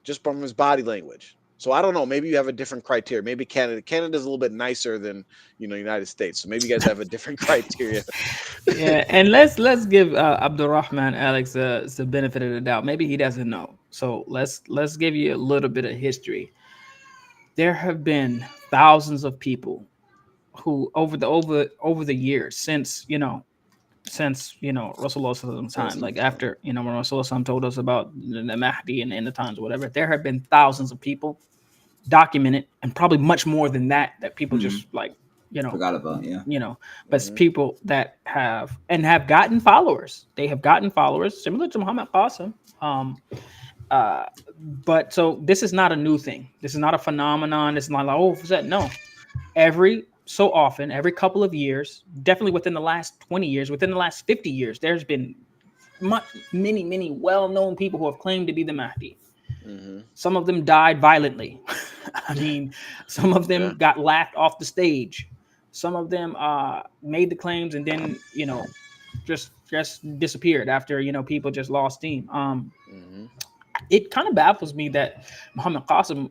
just from his body language. So I don't know. Maybe you have a different criteria. Maybe Canada's a little bit nicer than United States. So maybe you guys have a different criteria. Yeah, and let's give Abdurrahman Alex the benefit of the doubt. Maybe he doesn't know. So let's give you a little bit of history. There have been thousands of people who over the years since Rasulullah's time, like after when Rasulullah told us about the Mahdi and the times or whatever, there have been thousands of people documented, and probably much more than that people Mhm. just like you know Forgot about, yeah. but it's people that have gotten followers. They have gotten followers similar to Muhammad Qasim. Uh, but so this is not a new thing. This is not a phenomenon. It's not like, oh, what's that? No. Every so often, every couple of years, definitely within the last 20 years, within the last 50 years, there's been many well-known people who have claimed to be the Mahdi. Mm-hmm. Some of them died violently. I mean, some of them Yeah. got laughed off the stage. Some of them made the claims and then, just disappeared after, people just lost steam. Mm-hmm. It kind of baffles me that Muhammad Qasim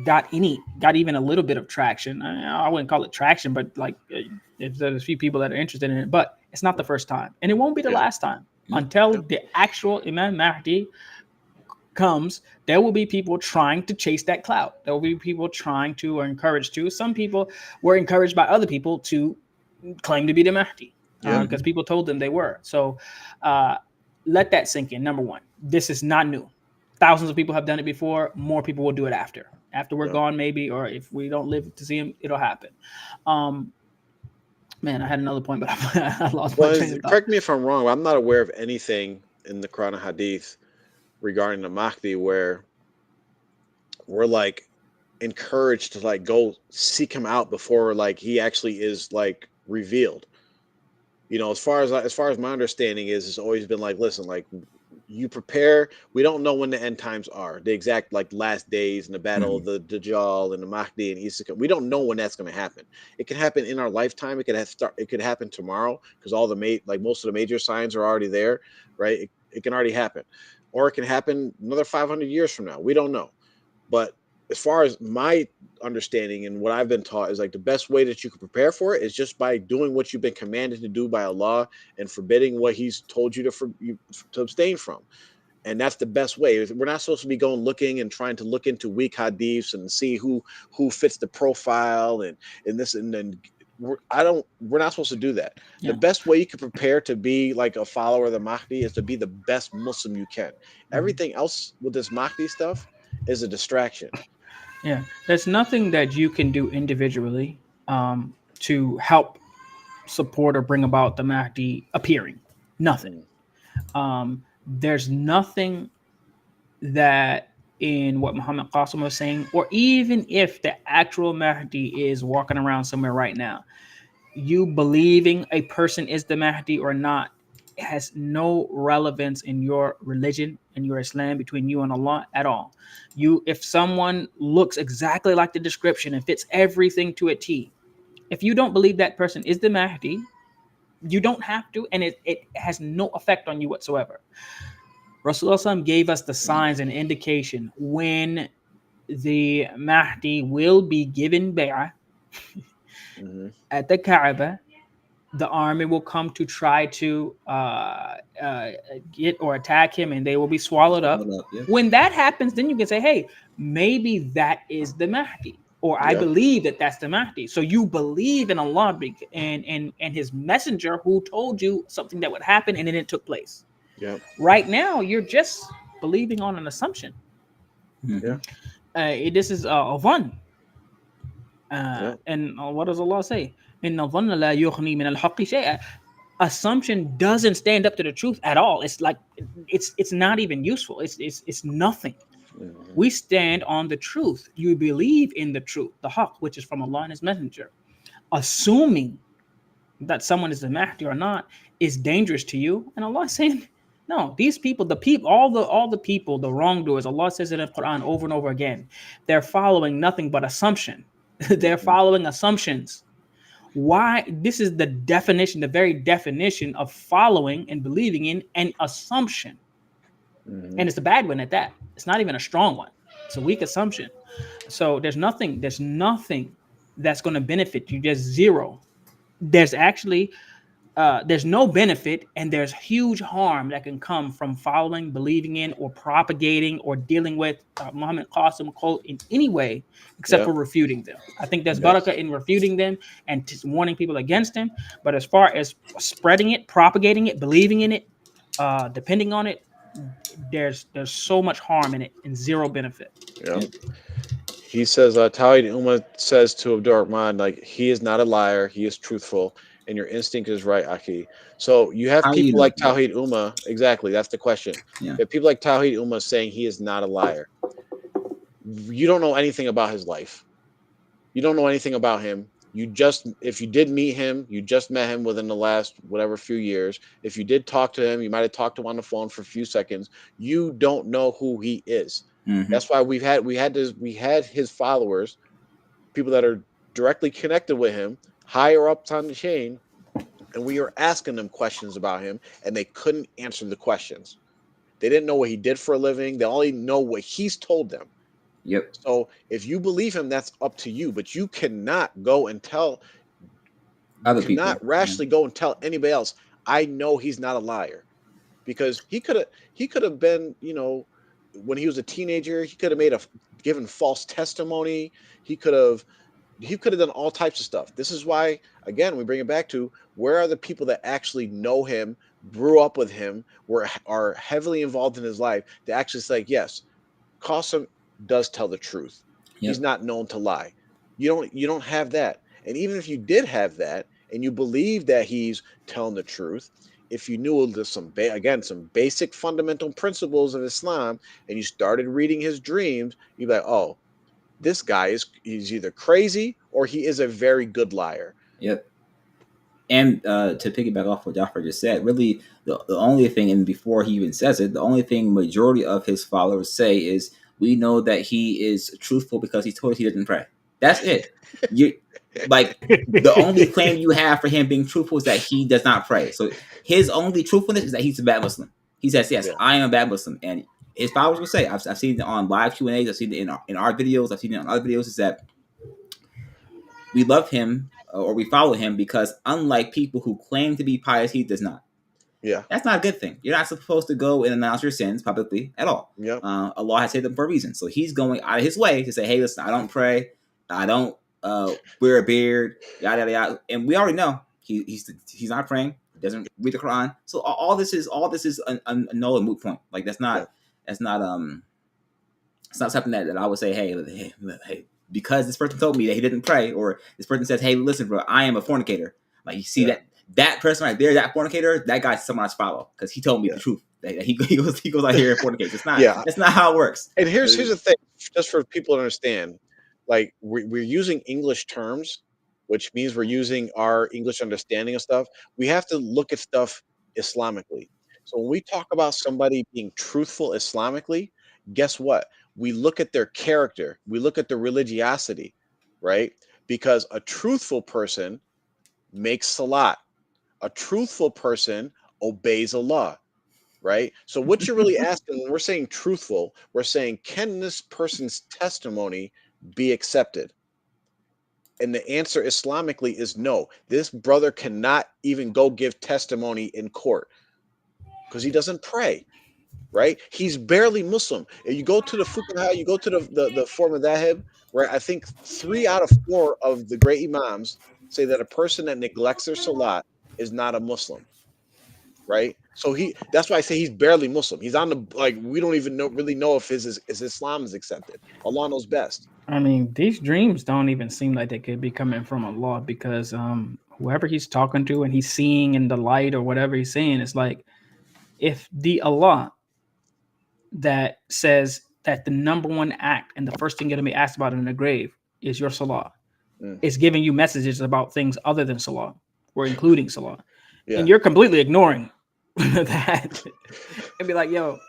got even a little bit of traction. I wouldn't call it traction, but like there's a few people that are interested in it. But it's not the first time, and it won't be the Yeah. last time Yeah. until Yeah. the actual Imam Mahdi comes. There will be people trying to chase that clout. There will be people trying to or encouraged to. Some people were encouraged by other people to claim to be the Mahdi Yeah. because people told them they were. So uh, let that sink in. Number one, this is not new. Thousands of people have done it before. More people will do it after. After we're Yeah. gone, maybe, or if we don't live to see him, it'll happen. Um, Man, I had another point, but I lost my Well, train of thought. correct me if I'm wrong, but I'm not aware of anything in the Quran and Hadith regarding the Mahdi where we're like encouraged to like go seek him out before like he actually is like revealed. As far as my understanding is, it's always been like, listen, like you prepare. We don't know when the end times are, the exact like last days and the battle of Mhm. the Dajjal and the Mahdi and Isa. We don't know when that's going to happen. It can happen in our lifetime. It could happen tomorrow because all like most of the major signs are already there, right? It can already happen, or it can happen another 500 years from now. We don't know, but as far as my understanding and what I've been taught is like the best way that you can prepare for it is just by doing what you've been commanded to do by Allah and forbidding what He's told you to abstain from. and that's the best way. We're not supposed to be going looking and trying to look into weak hadiths and see who fits the profile and this and then. We're not supposed to do that. The Yeah. best way you can prepare to be like a follower of the Mahdi is to be the best Muslim you can. Everything else with this Mahdi stuff is a distraction. Yeah, there's nothing that you can do individually to help support or bring about the Mahdi appearing. Nothing. Mm, There's nothing that in what Muhammad Qasim was saying, or even if the actual Mahdi is walking around somewhere right now, you believing a person is the Mahdi or not has no relevance in your religion and your Islam between you and Allah at all. If someone looks exactly like the description and fits everything to a T, if you don't believe that person is the Mahdi, you don't have to, and it has no effect on you whatsoever. Rasulullah gave us the signs and indication when the Mahdi will be given bay'ah hmm at the Kaaba. The army will come to try to get or attack him, and they will be swallowed up. Yeah. When that happens, then you can say, hey, maybe that is the Mahdi, or I Yeah. believe that that's the Mahdi. So you believe in Allah and his messenger who told you something that would happen, and then it took place. Yeah. Right now, you're just believing on an assumption. Yeah. This is a one. Yeah. And what does Allah say? إِنَّ الظَّنَّ لَا يُغْنِي مِنَ الْحَقِّ شَيْئًا. Assumption doesn't stand up to the truth at all. It's like it's not even useful. It's nothing. hmm We stand on the truth. You believe in the truth, the haqq, which is from Allah and His Messenger. Assuming that someone is the Mahdi or not is dangerous to you, and Allah is saying, no, these people, all the people, the wrongdoers, Allah says it in the Quran over and over again. They're following nothing but assumption. They're following assumptions. Why? This is the definition, the very definition of following and believing in an assumption. hmm And it's a bad one at that. It's not even a strong one. It's a weak assumption. So there's nothing that's going to benefit you. Just zero. There's actually there's no benefit, and there's huge harm that can come from following, believing in, or propagating or dealing with Muhammad Qasim quote in any way except Yeah. for refuting them. I think there's Yes. barakah in refuting them and warning people against them. But as far as spreading it, propagating it, believing in it, depending on it, there's so much harm in it and zero benefit. Yeah. Yep. He says, Tawhid Ummah says to Abdur Rahman, like, he is not a liar, he is truthful, and your instinct is right, Aki. So you have How do you people know? like Tawhid Ummah, exactly, that's the question. Yeah. You have people like Tawhid Ummah saying he is not a liar. You don't know anything about his life. You don't know anything about him. If you did meet him, you just met him within the last whatever few years. If you did talk to him, you might have talked to him on the phone for a few seconds. You don't know who he is. Mm-hmm. That's why we had his followers, people that are directly connected with him, higher up on the chain, and we were asking them questions about him, and they couldn't answer the questions. They didn't know what he did for a living. They only know what he's told them. Yep. So if you believe him, that's up to you. But you cannot go and tell, Other cannot people. rashly go and tell anybody else, I know he's not a liar. Because he could have been, when he was a teenager, he could have given false testimony. He could have done all types of stuff. This is why, again, we bring it back to where are the people that actually know him, grew up with him, are heavily involved in his life to actually say, yes, Qasim does tell the truth. He's Yep. not known to lie. You don't have that. And even if you did have that and you believe that he's telling the truth, if you knew there's some basic fundamental principles of Islam and you started reading his dreams, you'd be like, oh, this guy he's either crazy or he is a very good liar. Yep. And to piggyback off what Jafar just said, really the only thing, and before he even says it, the only thing majority of his followers say is, we know that he is truthful because he told us he doesn't pray. That's it. You like the only claim you have for him being truthful is that he does not pray. So his only truthfulness is that he's a bad Muslim. He says, yes, Yeah. I am a bad Muslim. And his followers will say, I've seen it on live Q&As, I've seen it in our videos, I've seen it on other videos, is that we love him or we follow him because unlike people who claim to be pious, he does not. Yeah. That's not a good thing. You're not supposed to go and announce your sins publicly at all. Yep. Allah has said them for a reason. So he's going out of his way to say, hey, listen, I don't pray. I don't wear a beard, yada, yada, yada. And we already know he's not praying. He doesn't read the Quran. So all this is a null and moot point. Like Yeah. that's not it's not something that I would say, hey, because this person told me that he didn't pray, or this person says, hey, listen, bro, I am a fornicator. Like, you see Yeah. that person right there, that fornicator, that guy's someone I follow because he told me Yeah. the truth. That he goes out here and fornicates. It's not. Yeah. That's not how it works. And here's the thing, just for people to understand, like we're using English terms, which means we're using our English understanding of stuff. We have to look at stuff Islamically. So when we talk about somebody being truthful Islamically, guess what? We look at their character, we look at their religiosity, right? Because a truthful person makes salat. A truthful person obeys Allah, right? So what you're really asking when we're saying truthful, we're saying, can this person's testimony be accepted? And the answer Islamically is no. This brother cannot even go give testimony in court because he doesn't pray, right? He's barely Muslim. If you go to the fuqaha, you go to the form of Dhahib, where I think 3 out of 4 of the great imams say that a person that neglects their salat is not a Muslim, right? So that's why I say he's barely Muslim. He's on the, like, we don't even really know if his Islam is accepted. Allah knows best. I mean, these dreams don't even seem like they could be coming from Allah, because whoever he's talking to and he's seeing in the light or whatever he's saying, it's like, if the Allah that says that the number one act and the first thing you're going to be asked about in the grave is your salah, is giving you messages about things other than salah, or including salah, Yeah. and you're completely ignoring that, and be like, yo,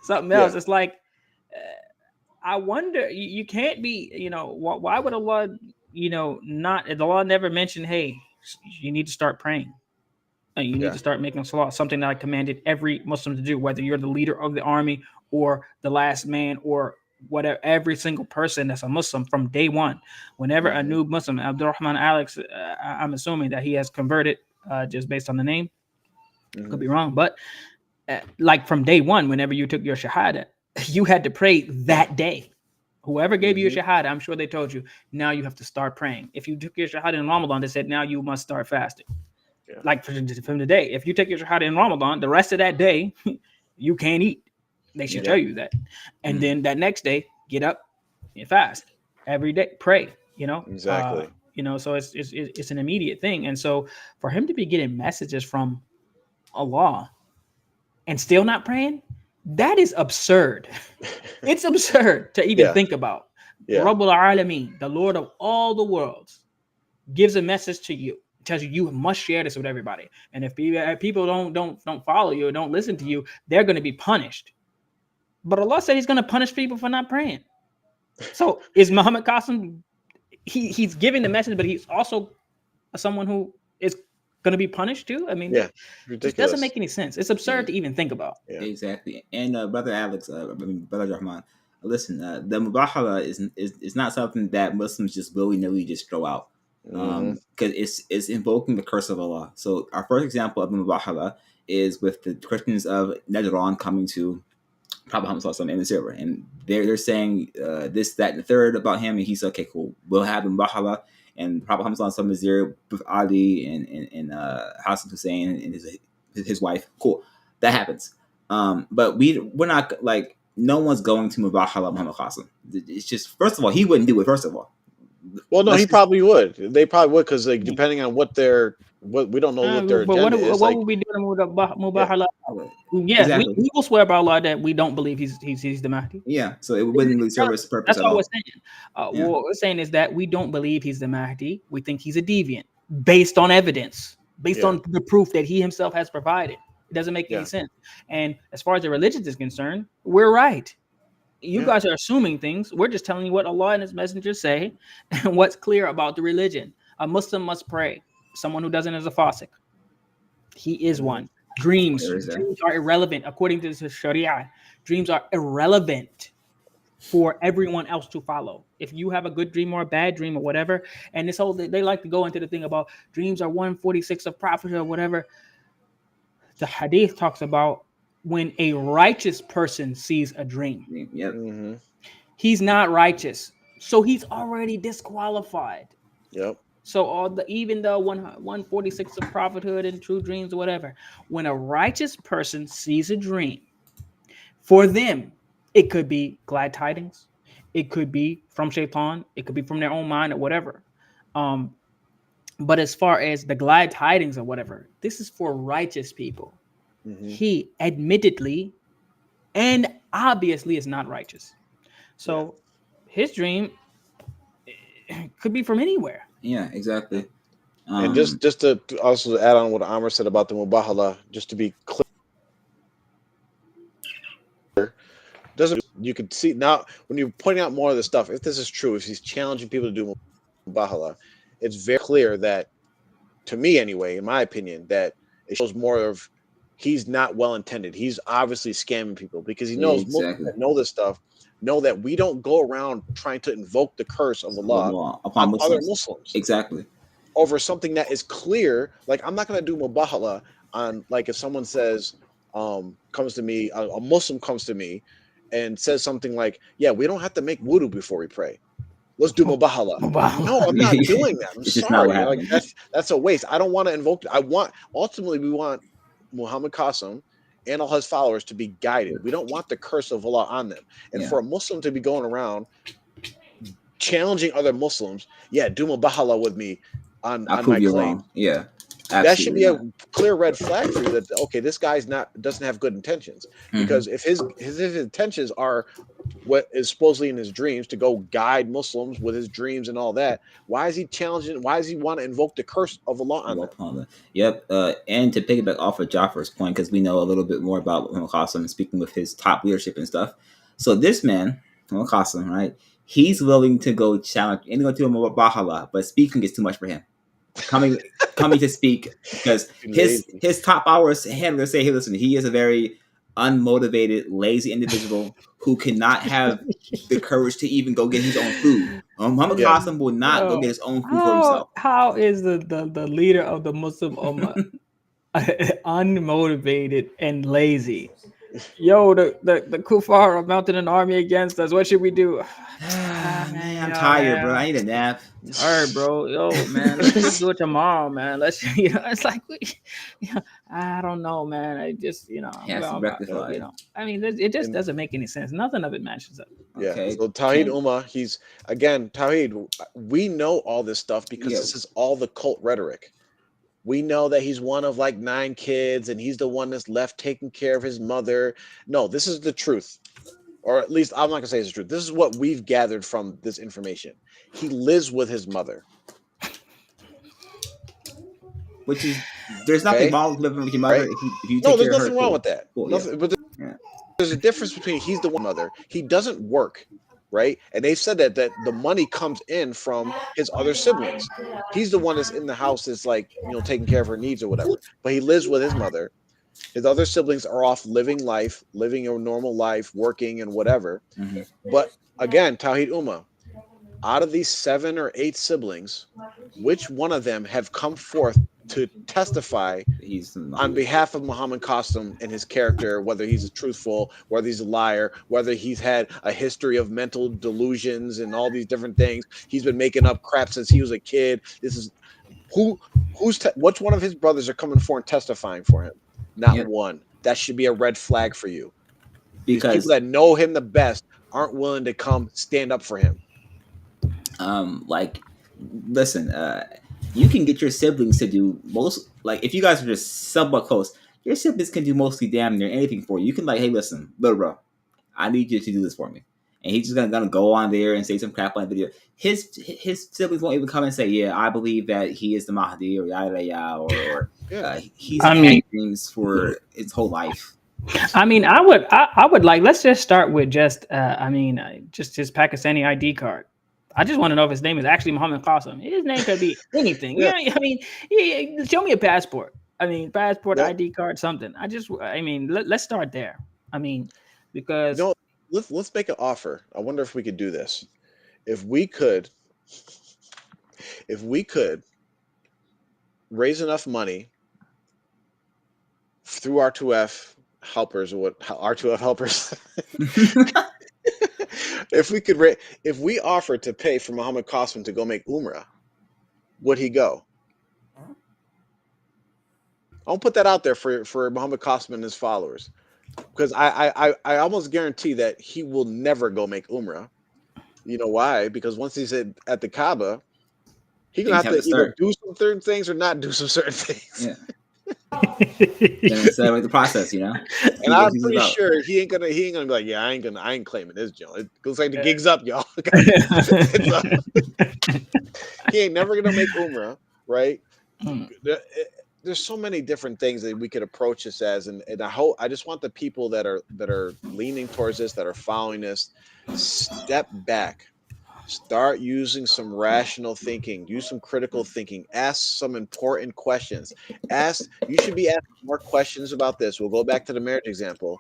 something else. Yeah. It's like, I wonder, you can't be, why would Allah, not, the law never mentioned, hey, you need to start praying. You need Yeah. to start making salah, something that I commanded every Muslim to do, whether you're the leader of the army or the last man or whatever. Every single person that's a Muslim from day one, whenever a new Muslim, Abdurrahman Alex, I'm assuming that he has converted just based on the name. Could be wrong, but like from day one, whenever you took your shahada, you had to pray that day. Whoever gave you your shahada, I'm sure they told you, now you have to start praying. If you took your shahada in Ramadan, they said, now you must start fasting. Yeah. Like from today, if you take your shahada in Ramadan, the rest of that day, you can't eat. They should tell you that. And then that next day, get up and fast. Every day, pray, Exactly. So it's an immediate thing. And so for him to be getting messages from Allah and still not praying, that is absurd. It's absurd to even think about. Yeah. Rabbul Alameen, the Lord of all the worlds, gives a message to you, tells you must share this with everybody. And if people don't follow you or don't listen to you, they're going to be punished. But Allah said He's going to punish people for not praying. So is Muhammad Qasim? He's giving the message, but he's also someone who is going to be punished too. I mean, ridiculous. It doesn't make any sense. It's absurd to even think about. Yeah. Exactly. And brother Alex, brother Rahman, listen, the mubahala is not something that Muslims just willy nilly just throw out, because it's invoking the curse of Allah. So our first example of the mubahala is with the Christians of Najran coming to Prophet Muhammad in the silver, and they're saying this, that, and the third about him, and he said, okay, cool, we'll have him mubahala. And Prophet Muhammad is there with Ali and Hassan Hussein and his wife. Cool, that happens. But we're not, like, no one's going to mubahala Muhammad Qasim. It's just, first of all, he wouldn't do it. First of all, well, no, he probably would. They probably would, because, like, depending on what we don't know what their agenda is. What would we do to mubahala? Yes, exactly. we will swear by Allah that we don't believe he's the Mahdi. Yeah, so it wouldn't really serve its purpose. That's all we're saying. What we're saying is that we don't believe he's the Mahdi. We think he's a deviant based on evidence, based on the proof that he himself has provided. It doesn't make any sense. And as far as the religion is concerned, we're right. You guys are assuming things. We're just telling you what Allah and His messengers say and what's clear about the religion. A Muslim must pray. Someone who doesn't is a fasik. He is one. Dreams are irrelevant according to the Sharia. Dreams are irrelevant for everyone else to follow. If you have a good dream or a bad dream or whatever, and this whole, they like to go into the thing about dreams are 1/46 of prophecy or whatever. The hadith talks about when a righteous person sees a dream. Yep. Mm-hmm. He's not righteous, so he's already disqualified. Yep. So all the even the 146 of prophethood and true dreams or whatever, when a righteous person sees a dream, for them, it could be glad tidings, it could be from shaitan, it could be from their own mind or whatever. Um, but as far as the glad tidings or whatever, this is for righteous people. Mm-hmm. He admittedly and obviously is not righteous. Yeah. So his dream could be from anywhere. Yeah, exactly. And just to also add on what Amr said about the mubahala, just to be clear, doesn't you can see now when you're pointing out more of the stuff, if this is true, if he's challenging people to do mubahala, it's very clear that, to me anyway, in my opinion, that it shows more of he's not well intended. He's obviously scamming people because he knows most people exactly. that know this stuff know that we don't go around trying to invoke the curse of Allah Upon on other Muslims. Muslims Exactly. over something that is clear. Like, I'm not going to do mubahala on, like, if someone says, comes to me, a Muslim comes to me and says something like, yeah, we don't have to make wudu before we pray. Let's do mubahala. No, I'm not doing that. I'm It's just not what sorry. Like, happens. that's a waste. I don't want to invoke. Ultimately, we want Muhammad Qasim and all his followers to be guided. We don't want the curse of Allah on them. And Yeah. for a Muslim to be going around challenging other Muslims, yeah, do mubahala with me on I'll prove my you claim. wrong. Yeah. That should be Absolutely a clear red flag for you that, okay, this guy's doesn't have good intentions. not. Because if his intentions are what is supposedly in his dreams to go guide Muslims with his dreams and all that, why is he challenging? Why does he want to invoke the curse of Allah on them? Yep. And to piggyback off of Jaffar's point, because we know a little bit more about Qasim, speaking with his top leadership and stuff. So this man, Qasim, right? He's willing to go challenge anyone to him about Bahala, but speaking is too much for him. Coming to speak because his top hours handlers say, hey, listen, he is a very unmotivated, lazy individual who cannot have the courage to even go get his own food. Muhammad Qasim will not go get his own food for himself. How is the leader of the Muslim Ummah unmotivated and lazy? Yo, the kuffar are mounting an army against us. What should we do? Man, I'm tired, bro. I need a nap. Tired, bro. Yo, man, let's do it tomorrow, man. Let's, it's like, I don't know, man. I just, rectify. I mean, it just doesn't make any sense. Nothing of it matches up. Yeah. Okay. So Tawheed Ummah, he's again Tawheed. We know all this stuff because this is all the cult rhetoric. We know that he's one of like 9 kids and he's the one that's left taking care of his mother. No, this is the truth. Or at least I'm not gonna say it's the truth. This is what we've gathered from this information. He lives with his mother. Which is, there's nothing wrong with living with your mother. Right? If you take no, there's care of nothing her, wrong with that. Cool, nothing, but there's a difference between he's the one mother. He doesn't work, right? And they've said that the money comes in from his other siblings. He's the one that's in the house that's like, taking care of her needs or whatever. But he lives with his mother. His other siblings are off living a normal life, working and whatever. Mm-hmm. But again, Tawheed Ummah, out of these 7 or 8 siblings, which one of them have come forth to testify on behalf of Muhammad Qasim and his character, whether he's truthful, whether he's a liar, whether he's had a history of mental delusions and all these different things? He's been making up crap since he was a kid. This is which one of his brothers are coming forward and testifying for him? Not one. That should be a red flag for you. Because these people that know him the best aren't willing to come stand up for him. Listen, you can get your siblings to do most, like, if you guys are just somewhat close, your siblings can do mostly damn near anything for you. You can, like, hey, listen, little bro, I need you to do this for me. And he's just gonna go on there and say some crap on the video. His siblings won't even come and say, yeah, I believe that he is the Mahdi or yada yada, or he's had dreams for his whole life. I mean, I would like, let's just start with just his Pakistani ID card. I just want to know if his name is actually Muhammad Qasim. His name could be anything. Yeah. I mean, show me a passport. I mean, passport, ID card, something. Let's start there. I mean, because let's make an offer. I wonder if we could do this. If we could raise enough money through R2F helpers, or what R2F helpers, if we could, if we offered to pay for Muhammad Qasim to go make Umrah, would he go? I'll put that out there for Muhammad Qasim and his followers, because I almost guarantee that he will never go make Umrah. You know why? Because once he's at the Kaaba, he's gonna Things have have to to either start. do some certain things or not do some certain things. Yeah. Then accelerate the process, you know? And See what I'm he's pretty about. sure he ain't gonna be like, yeah, I ain't claiming this Joe. It looks like the gig's up, y'all. It's up. He ain't never gonna make Umrah, right? There's so many different things that we could approach this as, and I just want the people that are leaning towards this, that are following this, step back. Start using some rational thinking. Use some critical thinking. Ask some important questions. You should be asking more questions about this. We'll go back to the marriage example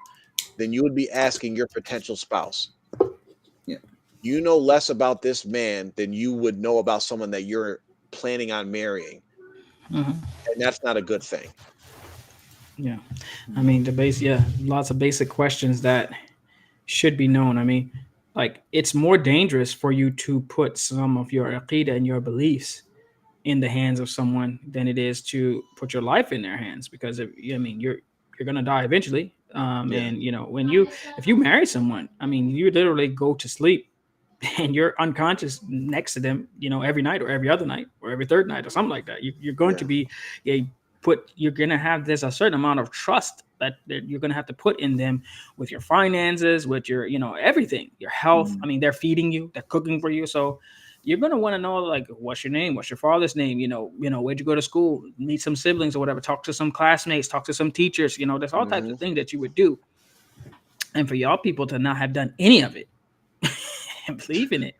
than you would be asking your potential spouse. Yeah. You know less about this man than you would know about someone that you're planning on marrying. Mhm. And that's not a good thing. Yeah, I mean lots of basic questions that should be known. I mean, like it's more dangerous for you to put some of your aqidah and your beliefs in the hands of someone than it is to put your life in their hands, because I mean you're gonna die eventually. Yeah. And when you if you marry someone, I mean you literally go to sleep and you're unconscious next to them, every night or every other night or every third night or something like that. You're going to Yeah. be you're going to have there's a certain amount of trust that you're going to have to put in them with your finances, with your everything, your health. I mean, they're feeding you, they're cooking for you, so you're going to want to know, like, what's your name, what's your father's name, where'd you go to school, meet some siblings or whatever, talk to some classmates, talk to some teachers. There's all types Hmm. of things that you would do, and for y'all people to not have done any of it and believe in it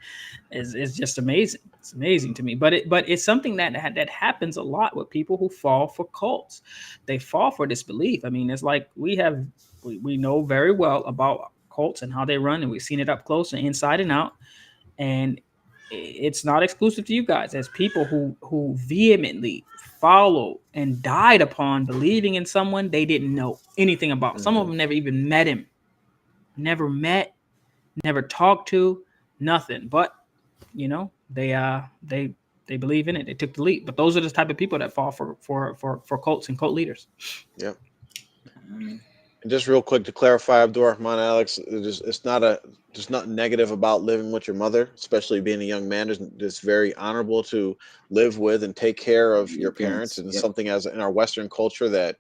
is just amazing. It's amazing to me. But it's something that happens a lot with people who fall for cults. They fall for this belief. I mean, it's like we know very well about cults and how they run, and we've seen it up close and inside and out. And it's not exclusive to you guys. There's people who vehemently follow and died upon believing in someone they didn't know anything about. Some of Hmm. them never even met him, never met, never talked to, nothing. But they believe in it. They took the leap. But those are the type of people that fall for cults and cult leaders. Yep. Mm. And just real quick to clarify, Abdul Rahman, Alex, it's not there's nothing negative about living with your mother, especially being a young man. It's very honorable to live with and take care of Your your parents, parents. and it's Yep. something as in our Western culture that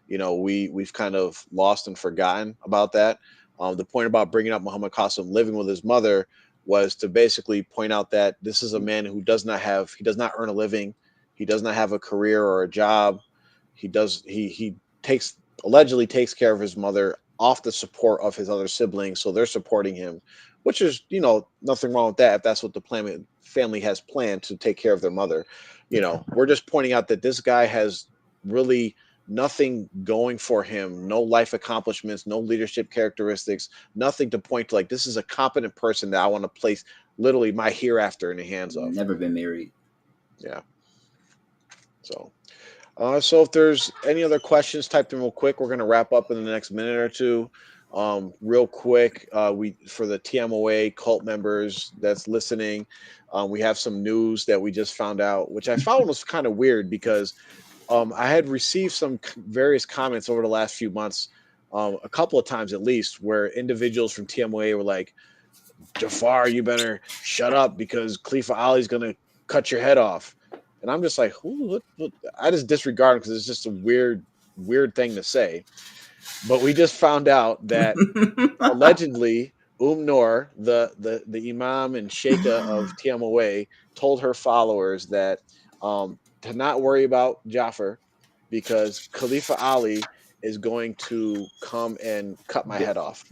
we've kind of lost and forgotten about that. The point about bringing up Muhammad Qasim living with his mother was to basically point out that this is a man who he does not earn a living, he does not have a career or a job. He takes allegedly takes care of his mother off the support of his other siblings, so they're supporting him, which is nothing wrong with that if that's what the family has planned to take care of their mother. We're just pointing out that this guy has really nothing going for him, no life accomplishments, no leadership characteristics, nothing to point to, like, this is a competent person that I want to place literally my hereafter in the hands of. Never been married. Yeah. So if there's any other questions, type them real quick. We're going to wrap up in the next minute or two. Real quick, we for the TMOA cult members that's listening, we have some news that we just found out, which I found was kind of weird because I had received some various comments over the last few months, a couple of times at least, where individuals from TMOA were like, Jafar, you better shut up because Khalifa Ali's going to cut your head off. And I'm just like, what? I just disregard it because it's just a weird thing to say. But we just found out that allegedly Noor, the Imam and Sheikha of TMOA, told her followers that to not worry about Jafar because Khalifa Ali is going to come and cut my head off.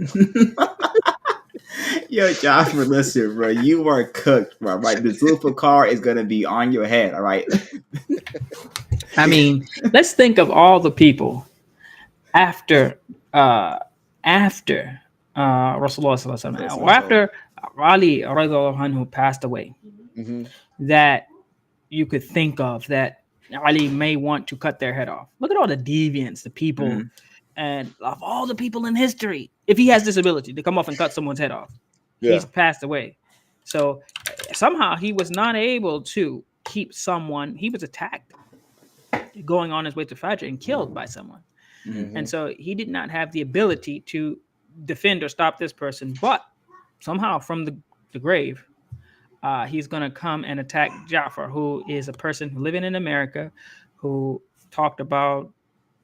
Yo, Joshua, listen, bro. You are cooked, bro. Right, the Zulfikar is gonna be on your head. All right. I mean, let's think of all the people after uh after Rasulullah sallallahu alaihi wasallam, or after Ali radiallahu anhu passed away, Hmm. that you could think of that Ali may want to cut their head off. Look at all the deviants, the people, Mhm. and of all the people in history. If he has this ability to come off and cut someone's head off, Yeah. he's passed away. So somehow he was not able to keep someone. He was attacked going on his way to Fajr and killed by someone. Mhm. And so he did not have the ability to defend or stop this person. But somehow from the grave, he's going to come and attack Jafar, who is a person living in America who talked about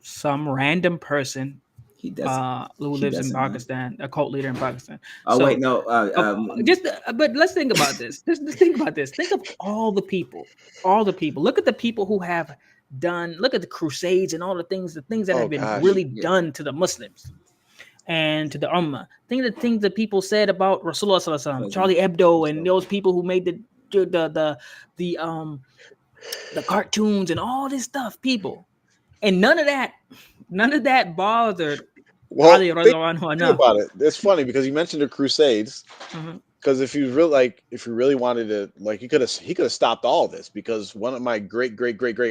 some random person He does. who He lives in doesn't know. Pakistan, a cult leader in Pakistan. Oh wait, So no. just but let's think about this. Just think about this. Think of all the people, all the people. Look at the people who have done. Look at the Crusades and all the things that Oh have been gosh. really Yeah. done to the Muslims and to the Ummah. Think of the things that people said about Rasulullah Sallallahu Alaihi Wasallam, Charlie Hebdo, and those people who made the the cartoons and all this stuff. People, and none of that bothered Well, Ali think, radiallahu anhu think enough. about it. It's funny because you mentioned the Crusades. Mhm. Because if you really wanted to, like, he could have stopped all this. Because one of my great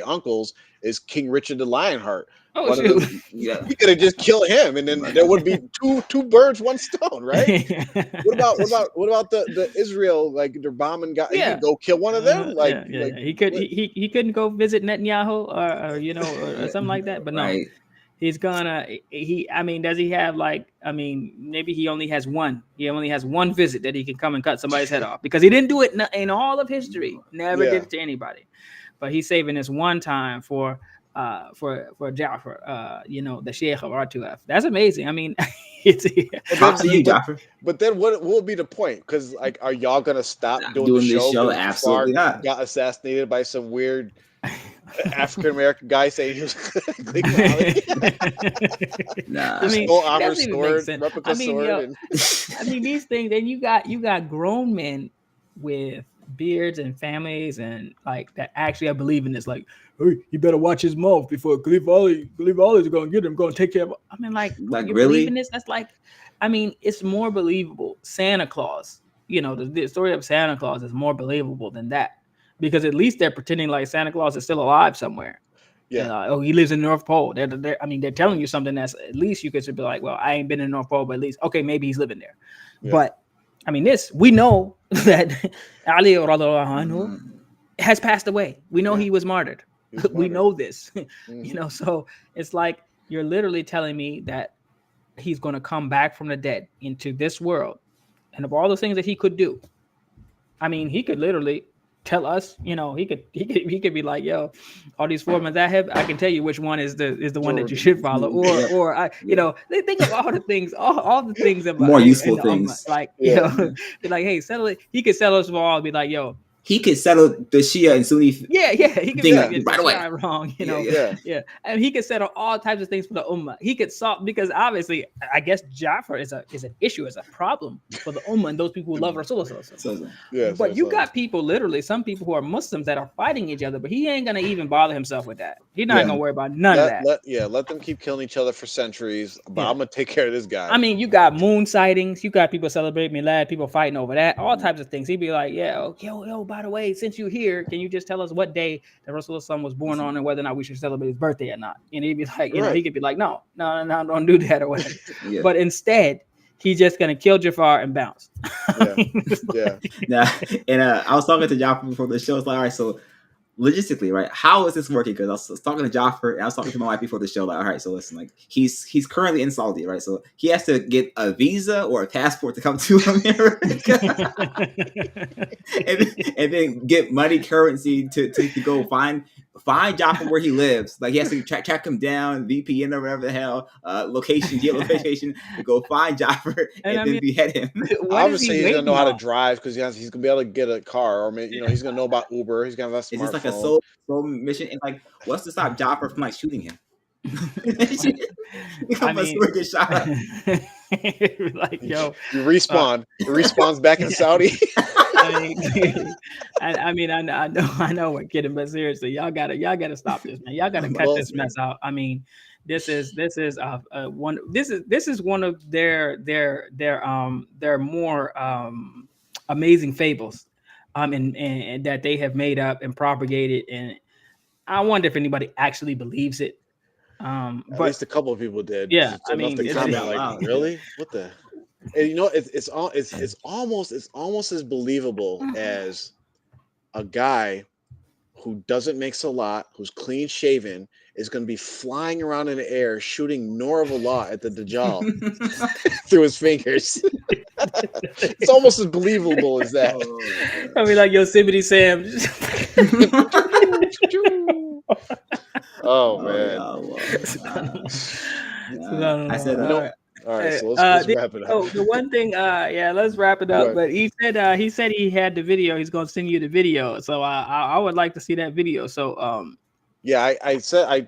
uncles is King Richard the Lionheart. Oh One of shoot! the Yeah. he could have just killed him, and then there would be two birds, one stone, right? What about the Israel, like they're bombing guy? He Yeah. could go kill one of them, Yeah. He could what? he couldn't go visit Netanyahu or or Yeah. something like that. But no, Right. he's gonna he. I mean, does he have like? I mean, maybe he only has one. He only has one visit that he can come and cut somebody's head off because he didn't do it in all of history. Never Yeah, did it to anybody. But he's saving this one time for Jafar, the Sheikh of R2F. That's amazing. I mean, it's but Props to you, but Jaffer. but then what would be the point? Because like, are y'all gonna stop doing the Doing this show show, because Jafar absolutely not. got assassinated by some weird African American guy saying he was click for Ali? Nah. I mean, Full it armor doesn't even make sword, sense. replica I mean, sword, yo, and I mean these things, and you got grown men with beards and families and like that actually I believe in this. Like, hey, you better watch his mouth before Khalif Ali's gonna get him, gonna take care of. I mean, like, what, Like you believe in really? this? That's like, I mean, it's more believable. Santa Claus, the story of Santa Claus is more believable than that because at least they're pretending like Santa Claus is still alive somewhere. yeah, Oh, he lives in the North Pole. I mean, they're telling you something that's at least you could be like, well, I ain't been in the North Pole, but at least okay, maybe he's living there. yeah, But I mean, this we know that Ali radiallahu anhu Mm. has passed away. We know yeah. he was martyred. He was We martyred. know this. Mhm. So it's like you're literally telling me that he's going to come back from the dead into this world, and of all the things that he could do, I mean, he could literally tell us, he could be like, yo, all these four mazahib, I can tell you which one is the one that you should follow, or Yeah. or I, Yeah. they think of all the things, all the things about More in useful the ummah, things. like Yeah. be like, hey, settle it. He could settle us for all, be like, yo, He could settle the Shia and Sunni yeah, he could be thing like, yeah, right away. I'm wrong, Yeah, yeah. Yeah, yeah, and he could settle all types of things for the ummah. He could solve because obviously, I guess Jafar is an issue, is a problem for the ummah and those people who love Rasulullah. So yeah. But you got people, literally, some people who are Muslims that are fighting each other, but he ain't gonna even bother himself with that. He's not Yeah. gonna worry about none of that. Let them keep killing each other for centuries. But Yeah. I'm gonna take care of this guy. I mean, you got moon sightings, you got people celebrating Milad, people fighting over that, all types of things. He'd be like, yeah, yo, by the way, since you're here, can you just tell us what day that Rasulullah was born on and whether or not we should celebrate his birthday or not? And he'd be like, he Right. could be like, no, don't do that or whatever. yeah. But instead, he's just gonna kill Jafar and bounce. Yeah. Yeah. Now, and I was talking to Jaffer before the show. It's like, all right, so logistically, right? How is this working? Because I was talking to Jaffer and I was talking to my wife before the show. Like, all right, so listen, like he's currently in Saudi, right? So he has to get a visa or a passport to come to America, and then get money currency to go find Jaffer where he lives. Like he has to track him down, VPN or whatever the hell, geolocation to go find Jaffer and I then mean, behead him. what is Obviously, he he's gonna know how to waiting on? drive because he's gonna be able to get a car, or maybe he's gonna know about Uber. He's gonna have a Is this like a smartphone. soul mission? And like, what's to stop Jaffer from like shooting him? I A mean, sword gets shot up. like, yo, You respawn. It respawns back in Saudi. I mean, I know we're kidding, but seriously, y'all gotta stop this, man. Y'all gotta cut Well, this mess out. I mean, this is one. This is one of their more amazing fables, and that they have made up and propagated, and I wonder if anybody actually believes it. At But least a couple of people did. yeah, I Enough mean, to They said it comment out like, loud. really? What the? And it's almost as believable as a guy who doesn't mix a lot, who's clean shaven, is going to be flying around in the air shooting Nor of Allah at the Dajjal through his fingers. It's almost as believable as that. Oh, I mean, like Yosemite Sam. Oh oh man. yeah, I said You All know. right. All right, so let's The, wrap it up. the one thing, yeah, let's wrap it up. Go But he said he had the video. He's gonna send you the video. So I would like to see that video. So Yeah, I said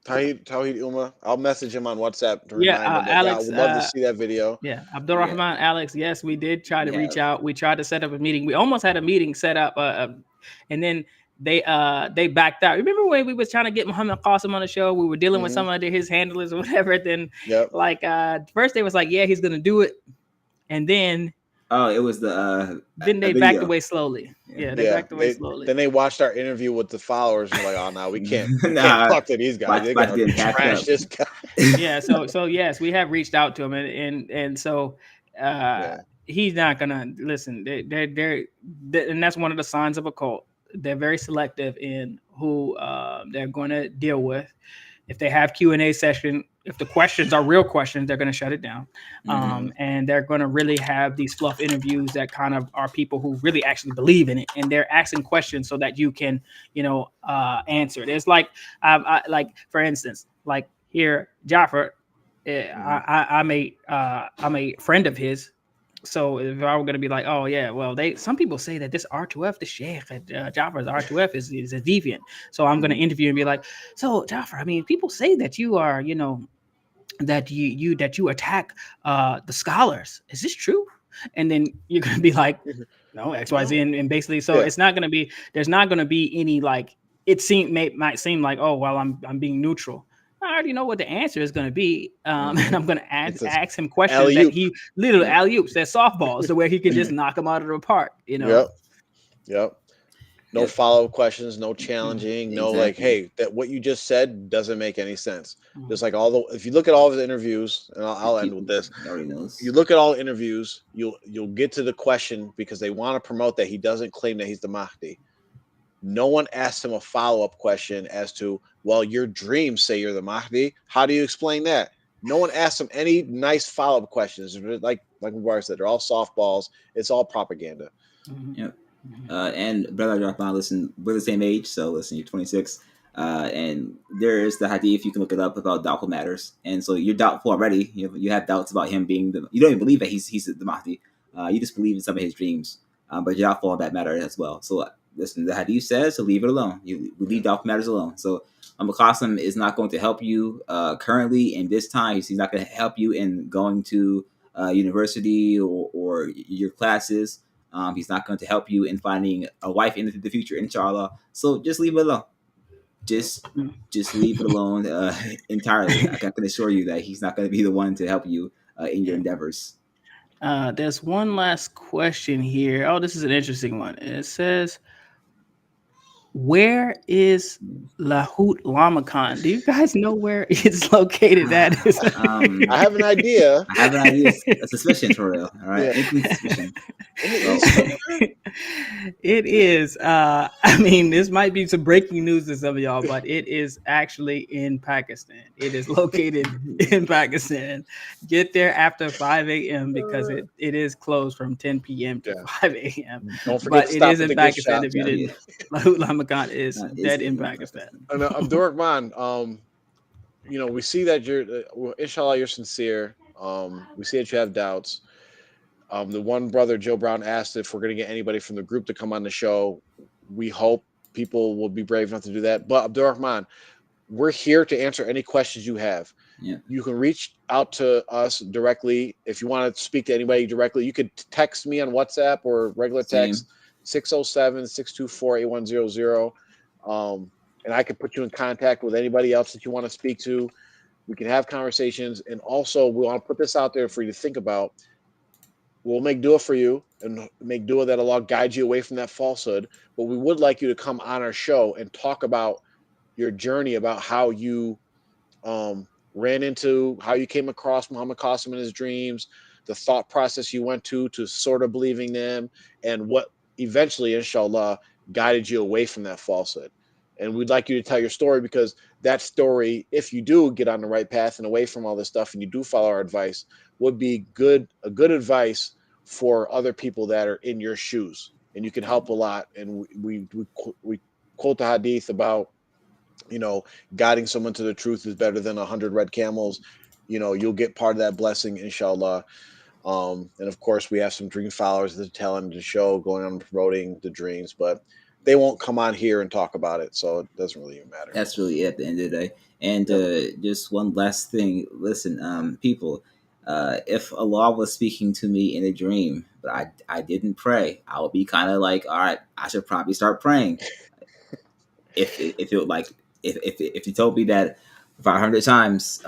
Tawhid Uma. I'll message him on WhatsApp to yeah, remind him that I Alex, would love to see that video. yeah, yeah, Abdurrahman, Alex. Yes, we did try to we reach have. out. We tried to set up a meeting. We almost had a meeting set up, and then they backed out. Remember when we was trying to get Muhammad Qasim on the show? We were dealing with Hmm. some of his handlers or whatever. Then Yep. like first they was like, yeah, he's gonna do it, and then Oh, it was the they backed video. away slowly. Yeah. Yeah, they Yeah. backed away slowly. Then they watched our interview with the followers and were like, oh no, we can't Nah, talk to these guys. They're about gonna getting packed trash up. this guy. Yeah, so yes, we have reached out to him, and so Yeah. he's not gonna listen. And that's one of the signs of a cult. They're very selective in who they're going to deal with. If they have Q&A session, if the questions are real questions, they're going to shut it down. And they're going to really have these fluff interviews that kind of are people who really actually believe in it, and they're asking questions so that you can, answer it. It's like, like for instance, like here, Jaffer, I'm a friend of his. So if I were going to be like, oh yeah, well, some people say that this R2F, the Sheikh Jaffar's R2F is a deviant. So I'm going to interview and be like, so Jaffer, I mean, people say that you are, that you attack the scholars. Is this true? And then you're going to be like, no, XYZ, and basically, so Yeah. it's not going to be. There's not going to be any like. Might seem like, oh well, I'm being neutral. I already know what the answer is going to be, and I'm going to ask him questions that alley-oop. he literally alley-oops, that softballs, to where he can just knock them out of the park. Yep. No Yep. follow-up questions, no challenging, no like, Exactly. hey, that what you just said doesn't make any sense. Mhm. Just like if you look at all of the interviews, and I'll end with this. Nobody knows. You look at all the interviews, you'll get to the question because they want to promote that he doesn't claim that he's the Mahdi. No one asked him a follow-up question as to, well, your dreams say you're the Mahdi. How do you explain that? No one asked him any nice follow-up questions. Like Mubarak said, they're all softballs. It's all propaganda. Yep. And brother Rahman, listen, we're the same age, so listen, you're 26. And there is the hadith, you can look it up, about doubtful matters. And so you're doubtful already. You have doubts about him being you don't even believe that he's the Mahdi. You just believe in some of his dreams. But you're doubtful on that matter as well. So listen, the hadith says to leave it alone. We leave doubtful matters alone. So Qasim is not going to help you currently in this time. He's not going to help you in going to university or your classes. He's not going to help you in finding a wife in the future, inshallah. So just leave it alone. Just leave it alone entirely. I can assure you that he's not going to be the one to help you in your endeavors. There's one last question here. Oh, this is an interesting one. It says, where is Lahut Lamakan? Do you guys know where it's located at? I have an idea. I have an idea, a suspicion for real. All right, suspicion. It is. I mean, this might be some breaking news to some of y'all, but it is actually in Pakistan. It is located in Pakistan. Get there after 5 a.m. because it is closed from 10 p.m. to 5 a.m. Don't forget But to it stop is at in the gift Pakistan. shop. If you didn't, Lahut Lamakan is dead in Pakistan. Abdurrahman, we see that inshallah, you're sincere. We see that you have doubts. The one brother, Joe Brown, asked if we're going to get anybody from the group to come on the show. We hope people will be brave enough to do that. But Abdurrahman, we're here to answer any questions you have. Yeah. You can reach out to us directly. If you want to speak to anybody directly, you could text me on WhatsApp or regular text, 607-624-8100. And I can put you in contact with anybody else that you want to speak to. We can have conversations. And also, we want to put this out there for you to think about. we'll make dua for you and make dua that Allah guides you away from that falsehood. But we would like you to come on our show and talk about your journey, about how you um, ran into, how you came across Muhammad Qasim in his dreams, the thought process you went to sort of believing them, and what eventually, inshallah, guided you away from that falsehood. And we'd like you to tell your story, because that story, if you do get on the right path and away from all this stuff and you do follow our advice, would be a good advice for other people that are in your shoes. And you can help a lot. And we quote the hadith about, you know, guiding someone to the truth is better than 100 red camels. You know, you'll get part of that blessing, inshallah. And of course, we have some dream followers that tell them the show, going on promoting the dreams, but they won't come on here and talk about it, so it doesn't really even matter. That's really it at the end of the day. And Yep. just one last thing. Listen, people, if Allah was speaking to me in a dream, but I didn't pray, I would be kind of like, all right, I should probably start praying. If it like if you told me that 500 times,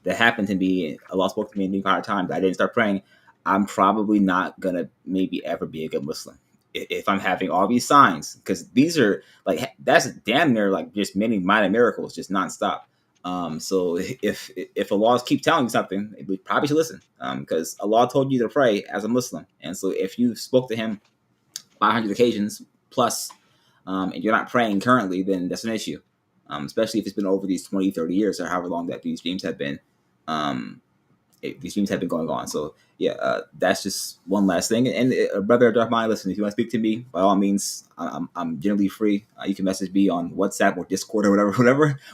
that happened to me, Allah spoke to me in 500 times, I didn't start praying, I'm probably not gonna maybe ever be a good Muslim. If I'm having all these signs, because these are like, that's damn near like just many minor miracles, just nonstop. So if Allah keep telling you something, we probably should listen. Because Allah told you to pray as a Muslim, and so if you spoke to Him 500 occasions plus, and you're not praying currently, then that's an issue. Especially if it's been over these 20, 30 years or however long that these dreams have been. Um, these dreams have been going on. So yeah, that's just one last thing. And brother Darkmine, listen, if you want to speak to me, by all means, I'm generally free. You can message me on WhatsApp or Discord or whatever,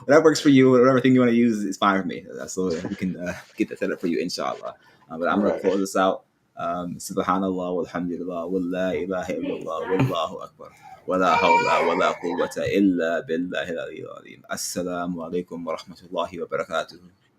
whatever works for you. Whatever thing you want to use is fine for me. So we can get that set up for you, inshallah. But I'm gonna Right. close this out. Subhanallah walhamdulillah wa la ilaha illallah wallahu akbar. ولا حول ولا قوة إلا بالله العلي العظيم. السلام عليكم ورحمة الله وبركاته.